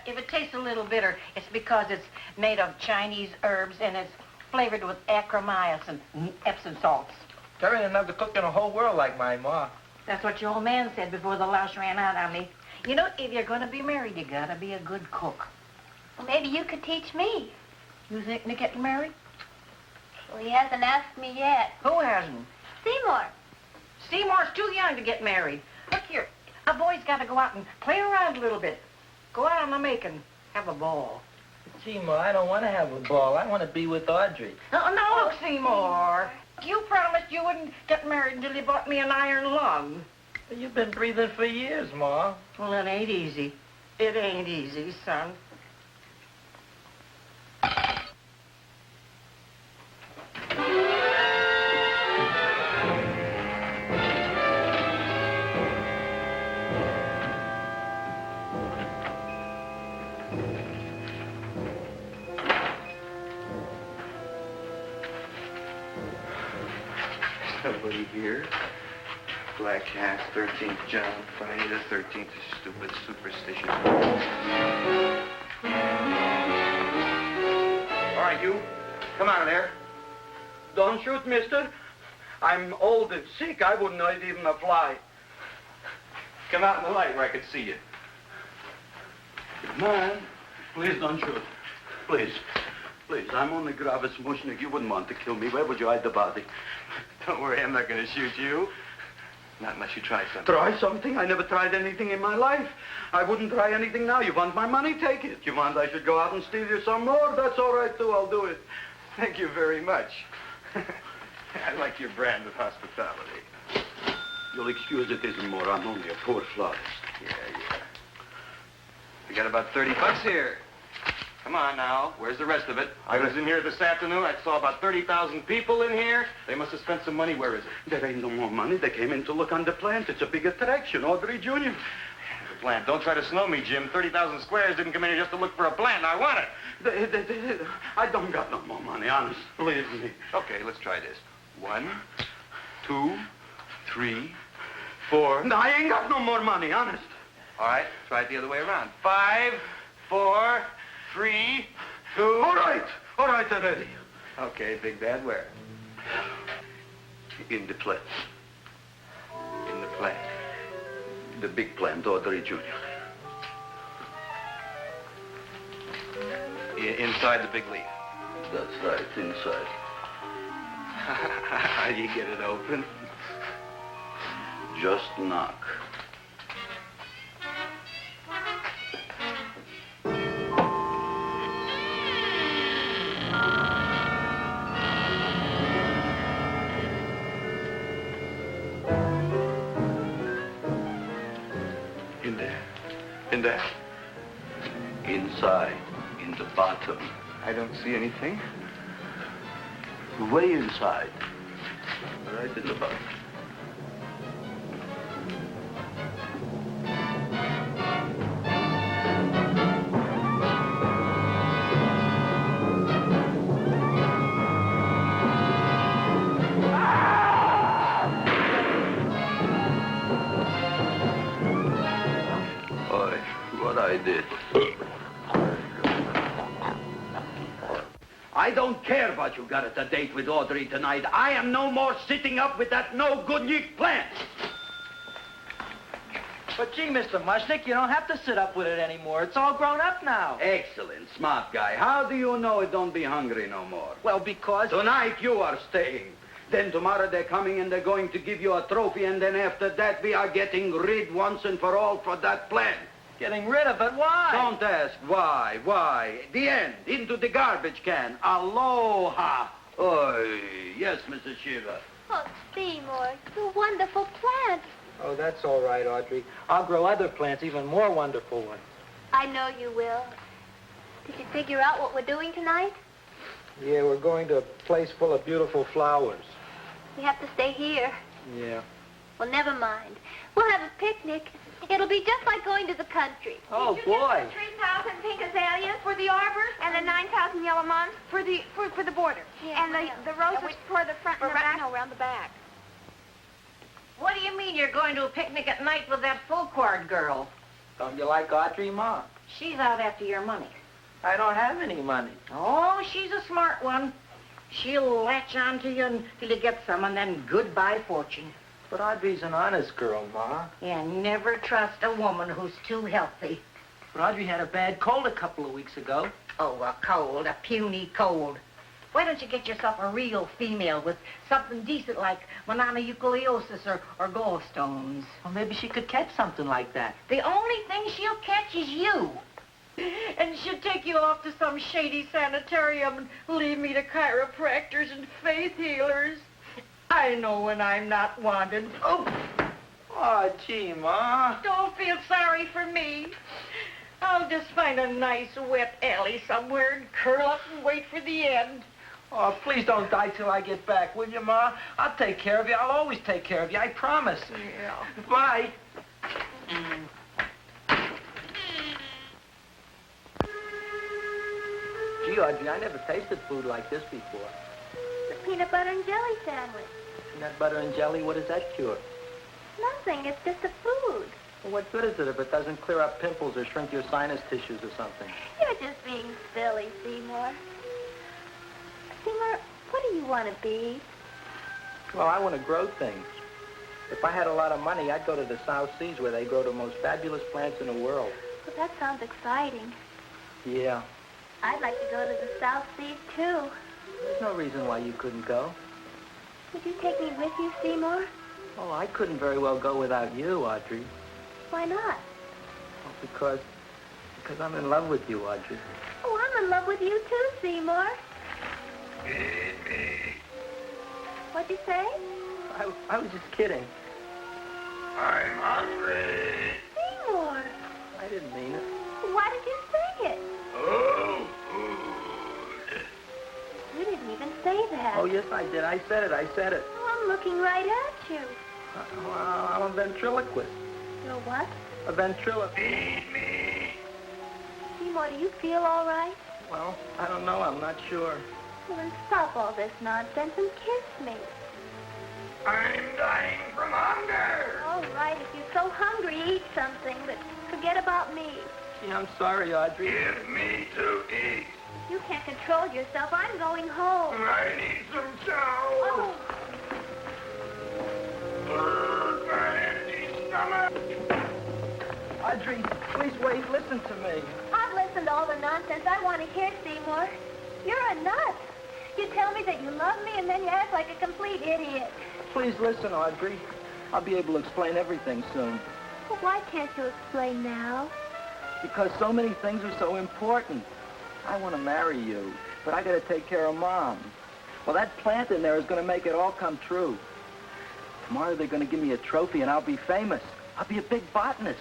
If it tastes a little bitter, it's because it's made of Chinese herbs and it's flavored with acromycin and Epsom salts. There ain't enough to cook in the whole world like my ma. That's what your old man said before the louse ran out on me. You know, if you're going to be married, you got to be a good cook. Well, maybe you could teach me. You think they're getting married? Well, he hasn't asked me yet. Who hasn't? Seymour. Seymour's too young to get married. Look here, a boy's got to go out and play around a little bit. Go out on the making, have a ball. Gee, Ma, I don't want to have a ball. I want to be with Audrey. No, look, Seymour. You promised you wouldn't get married until you bought me an iron lung. You've been breathing for years, Ma. Well, it ain't easy. It ain't easy, son. Nobody here. Black Cat, 13th John, Friday the 13th is stupid superstition. All right, you. Come out of there. Don't shoot, mister. I'm old and sick. I wouldn't hurt even a fly. Come out in the light where I can see you. Man, please don't shoot. Please. Please, I'm only Gravis Mushnik. You wouldn't want to kill me. Where would you hide the body? Don't worry, I'm not going to shoot you. Not unless you try something. Try something? I never tried anything in my life. I wouldn't try anything now. You want my money? Take it. You want I should go out and steal you some more? That's all right, too. I'll do it. Thank you very much. I like your brand of hospitality. You'll excuse it isn't more. I'm only a poor florist. Yeah. We got about $30 here. Come on now. Where's the rest of it? I was in here this afternoon. I saw about 30,000 people in here. They must have spent some money. Where is it? There ain't no more money. They came in to look on the plant. It's a big attraction. Audrey Jr. The plant. Don't try to snow me, Jim. 30,000 squares didn't come in here just to look for a plant. I want it. I don't got no more money, honest. Believe me. Okay, let's try this. 1, 2, 3, 4. No, I ain't got no more money, honest. All right, try it the other way around. 5, 4, 3, 2. All right already. Okay, Big Bad, where? In the plant. In the plant. The big plant, Audrey Jr. Inside the big leaf. That's right, inside. How do you get it open? Just knock. In there? Inside, in the bottom. I don't see anything. Way inside. Right in the bottom. I did. I don't care what you got at the date with Audrey tonight. I am no more sitting up with that no-good Nick plant. But gee, Mr. Mushnick, you don't have to sit up with it anymore. It's all grown up now. Excellent, smart guy. How do you know it don't be hungry no more? Well, because... Tonight you are staying. Then tomorrow they're coming and they're going to give you a trophy, and then after that we are getting rid once and for all for that plant. Getting rid of it? Why? Don't ask why. Why? The end. Into the garbage can. Aloha. Oy. Yes, Mrs. Shiva. Oh, Seymour, you wonderful plant. Oh, that's all right, Audrey. I'll grow other plants, even more wonderful ones. I know you will. Did you figure out what we're doing tonight? Yeah, we're going to a place full of beautiful flowers. We have to stay here. Yeah. Well, never mind. We'll have a picnic. It'll be just like going to the country. Oh, Did you boy. Get the 3,000 pink azaleas for the arbor and the 9,000 yellow mums for the border. Yeah, and the roses for the front and the back. No, around the back. What do you mean you're going to a picnic at night with that full-quart girl? Don't you like Audrey, Ma? She's out after your money. I don't have any money. Oh, she's a smart one. She'll latch on to you until you get some, and then goodbye fortune. But Audrey's an honest girl, Ma. Yeah, never trust a woman who's too healthy. But Audrey had a bad cold a couple of weeks ago. Oh, a cold, a puny cold. Why don't you get yourself a real female with something decent like mononucleosis or gallstones? Well, maybe she could catch something like that. The only thing she'll catch is you. And she'll take you off to some shady sanitarium and leave me to chiropractors and faith healers. I know when I'm not wanted. Oh, gee, Ma. Don't feel sorry for me. I'll just find a nice wet alley somewhere and curl up and wait for the end. Oh, please don't die till I get back, will you, Ma? I'll take care of you. I'll always take care of you. I promise. Yeah. Bye. Gee, Audrey, I never tasted food like this before. The peanut butter and jelly sandwich. Peanut butter and jelly, what does that cure? Nothing. It's just a food. Well, what good is it if it doesn't clear up pimples or shrink your sinus tissues or something? You're just being silly, Seymour. Seymour, what do you want to be? Well, I want to grow things. If I had a lot of money, I'd go to the South Seas where they grow the most fabulous plants in the world. Well, that sounds exciting. Yeah. I'd like to go to the South Seas, too. There's no reason why you couldn't go. Would you take me with you, Seymour? Oh, I couldn't very well go without you, Audrey. Why not? Well, because I'm in love with you, Audrey. Oh, I'm in love with you, too, Seymour. Feed me. What'd you say? I was just kidding. I'm hungry. Seymour. I didn't mean it. Why did you say it? Oh, food. You didn't even say that. Oh, yes, I did. I said it. Oh, I'm looking right at you. Well, I'm a ventriloquist. You're what? A ventriloquist. Feed me. Seymour, do you feel all right? Well, I don't know. I'm not sure. Well, then stop all this nonsense and kiss me. I'm dying from hunger. All right, if you're so hungry, eat something, but forget about me. Gee, I'm sorry, Audrey. Give me to eat. You can't control yourself. I'm going home. I need some chow. Oh, My empty stomach. Audrey, please wait. Listen to me. I've listened to all the nonsense I want to hear, Seymour. You're a nut. You tell me that you love me, and then you act like a complete idiot. Please listen, Audrey. I'll be able to explain everything soon. Well, why can't you explain now? Because so many things are so important. I want to marry you, but I got to take care of Mom. Well, that plant in there is going to make it all come true. Tomorrow they're going to give me a trophy, and I'll be famous. I'll be a big botanist.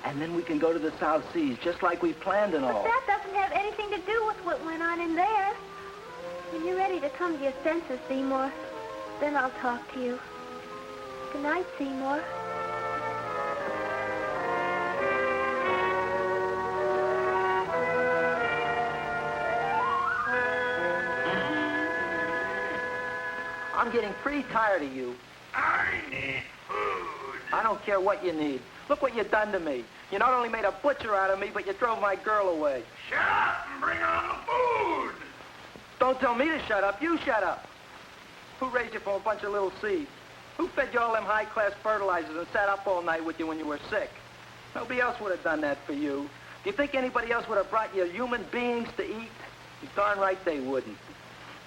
And then we can go to the South Seas, just like we planned and all. But that doesn't have anything to do with what went on in there. When you're ready to come to your senses, Seymour, then I'll talk to you. Good night, Seymour. I'm getting pretty tired of you. I need food. I don't care what you need. Look what you've done to me. You not only made a butcher out of me, but you drove my girl away. Shut up and bring on the food. Don't tell me to shut up. You shut up. Who raised you from a bunch of little seeds? Who fed you all them high-class fertilizers and sat up all night with you when you were sick? Nobody else would have done that for you. Do you think anybody else would have brought you human beings to eat? You're darn right they wouldn't.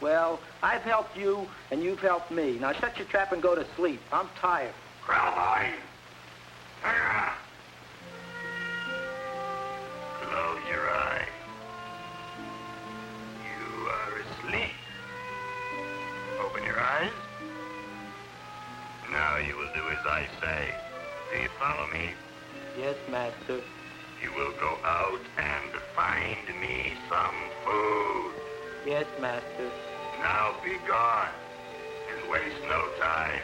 Well, I've helped you, and you've helped me. Now shut your trap and go to sleep. I'm tired. Crowline. Close your eyes. You are asleep. Open your eyes. Now you will do as I say. Do you follow me? Yes, Master. You will go out and find me Some food. Yes, master. Now be gone and waste no time.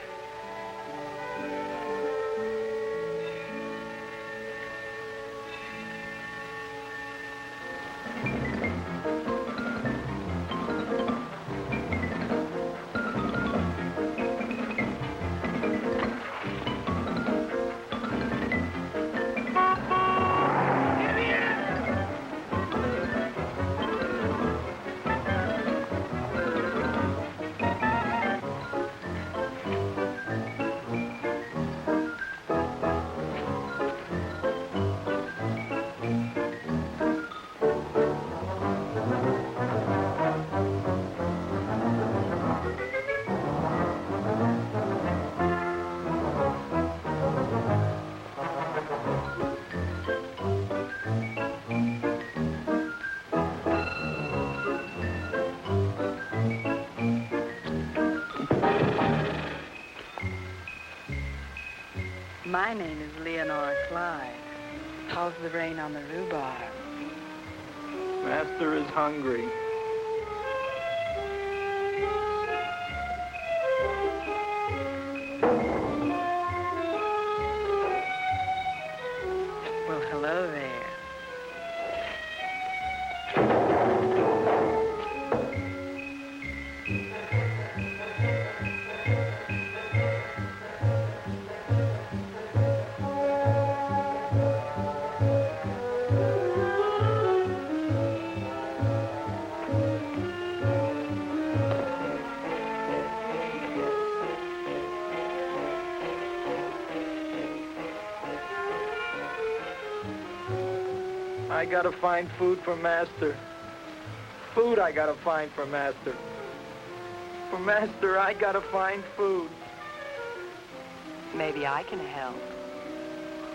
My name is Leonora Clyde. How's the rain on the rhubarb? Master is hungry. Well, hello there. I gotta find food for Master. Food I gotta find for Master. For Master, I gotta find food. Maybe I can help.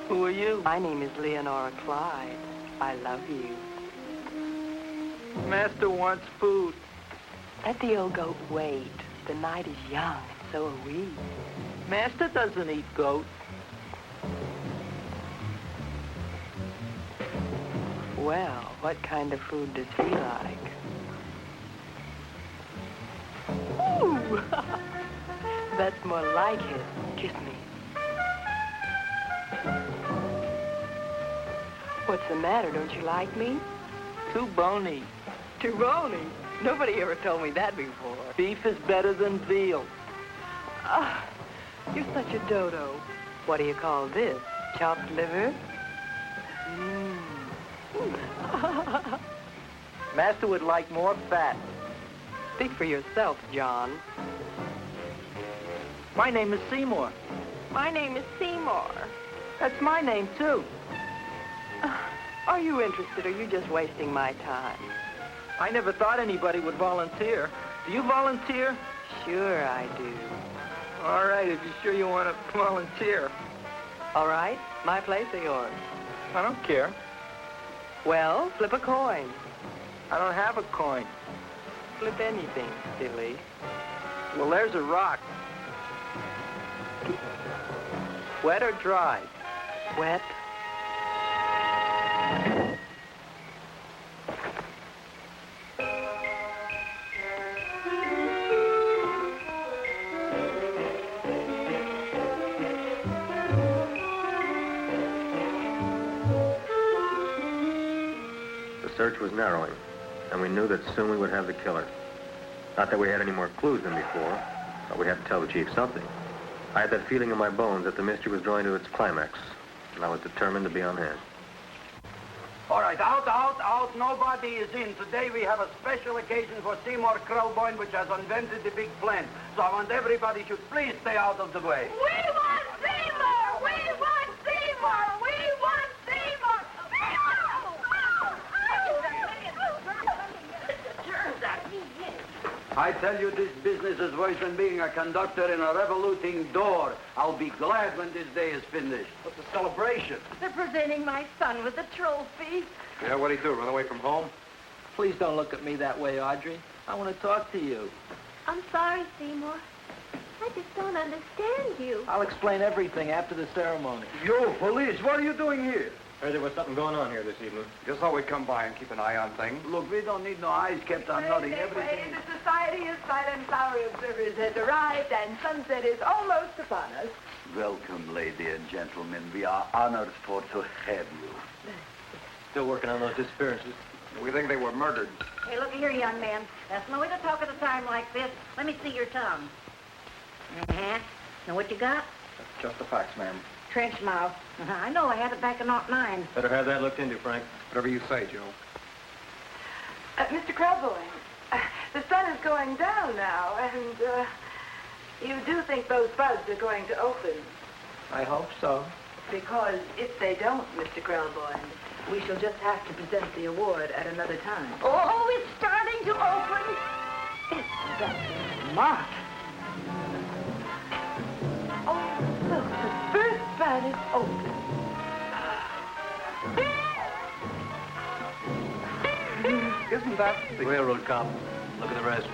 Who are you? My name is Leonora Clyde. I love you. Master wants food. Let the old goat wait. The night is young, and so are we. Master doesn't eat goat. Well, what kind of food does he like? Ooh! That's more like it. Kiss me. What's the matter? Don't you like me? Too bony. Too bony? Nobody ever told me that before. Beef is better than veal. Ah, you're such a dodo. What do you call this? Chopped liver? Master would like more fat. Speak for yourself, John. My name is Seymour. My name is Seymour. That's my name, too. Are you interested, or are you just wasting my time? I never thought anybody would volunteer. Do you volunteer? Sure I do. All right, if you're sure you want to volunteer. All right, my place or yours? I don't care. Well, flip a coin. I don't have a coin. Flip anything, silly. Well, there's a rock. Wet or dry? Wet. The search was narrowing, and we knew that soon we would have the killer. Not that we had any more clues than before, but we had to tell the chief something. I had that feeling in my bones that the mystery was drawing to its climax, and I was determined to be on hand. All right, out. Nobody is in. Today we have a special occasion for Seymour Krelboyne, which has invented the big plan. So I want everybody should please stay out of the way. We want Seymour! We want Seymour! We want Seymour! I tell you, this business is worse than being a conductor in a revoluting door. I'll be glad when this day is finished. What's the celebration? They're presenting my son with a trophy. Yeah, what'd he do, run away from home? Please don't look at me that way, Audrey. I want to talk to you. I'm sorry, Seymour. I just don't understand you. I'll explain everything after the ceremony. You, police, what are you doing here? Heard there was something going on here this evening. Just thought we'd come by and keep an eye on things. Look, we don't need no eyes kept on nothing. Everything. The Society of Silent Flower Observers has arrived, and sunset is almost upon us. Welcome, lady and gentlemen. We are honored for to have you. Still working on those disappearances. We think they were murdered. Hey, look here, young man. That's no way to talk at a time like this. Let me see your tongue. Uh-huh. Know what you got? Just the facts, ma'am. Trench mouth. I know. I had it back in '09. Better have that looked into, Frank. Whatever you say, Joe. Mr. Krelboyne, the sun is going down now, and you do think those buds are going to open? I hope so. Because if they don't, Mr. Krelboyne, we shall just have to present the award at another time. Oh, it's starting to open. That's smart. Oh, look, the first bud is open. Isn't that the Railroad cop. Look at the rest.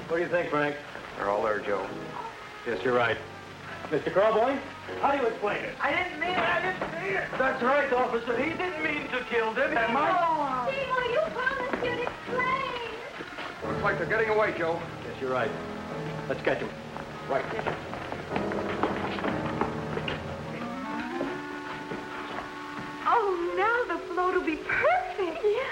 What do you think, Frank? They're all there, Joe. Yes, you're right. Mr. Krelboyne, how do you explain it? I didn't mean it. I didn't mean it. That's right, officer. He didn't mean to kill them. Seymour, you promised you'd explain. Looks like they're getting away, Joe. Yes, you're right. Let's catch him. Right. Oh, now the float will be perfect. Yeah.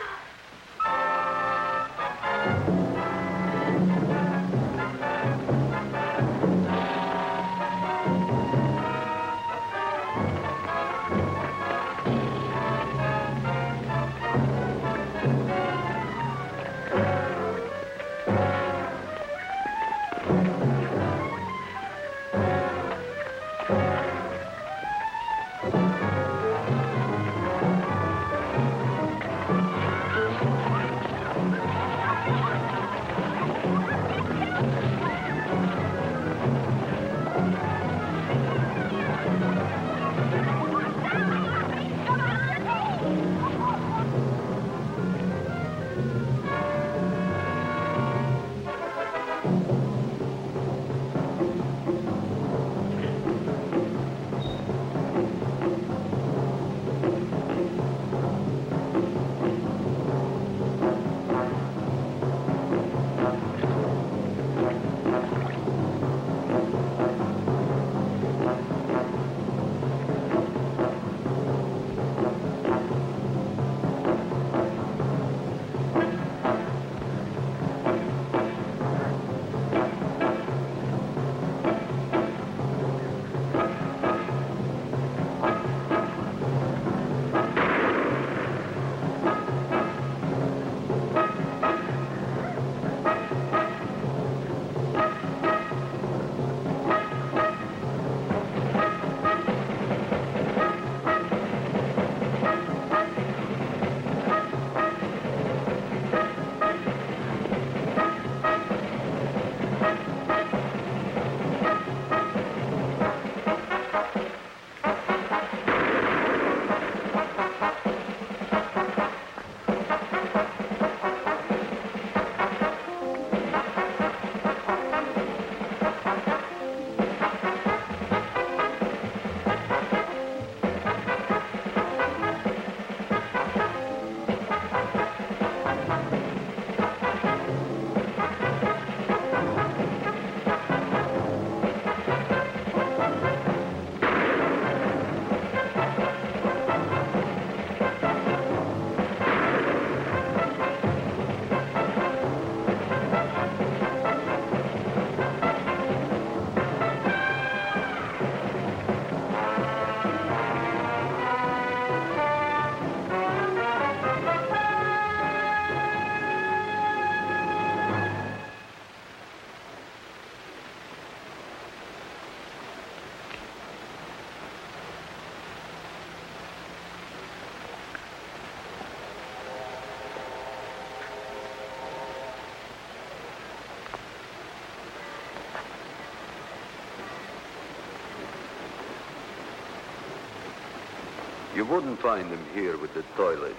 You wouldn't find them here with the toilets.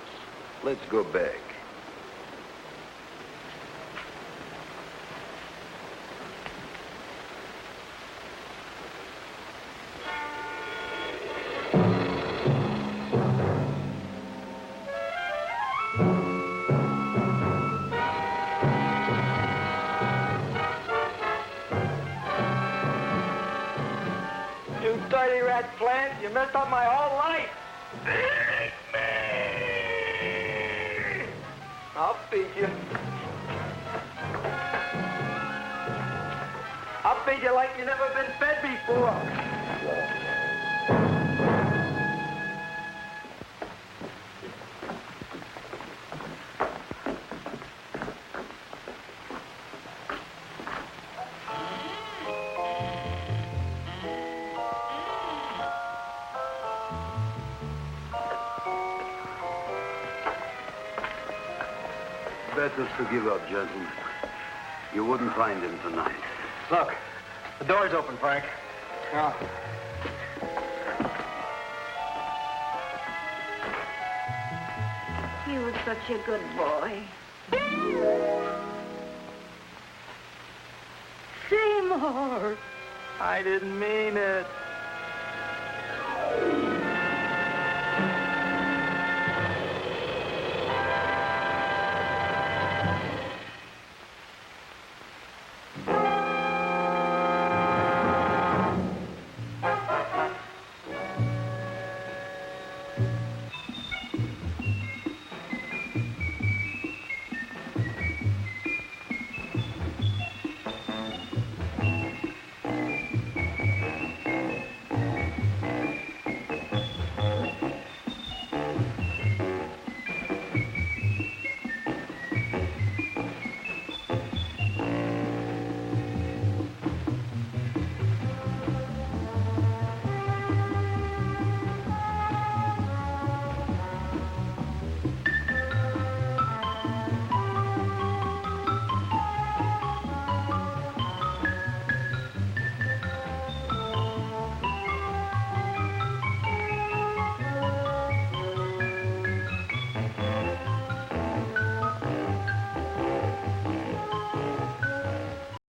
Let's go back. You dirty rat plant, you messed up my whole life. I'll feed you. I'll feed you like you never been fed before. Better to give up, gentlemen. You wouldn't find him tonight. Look, the door's open, Frank. Now, He was such a good boy. Seymour! I didn't mean it.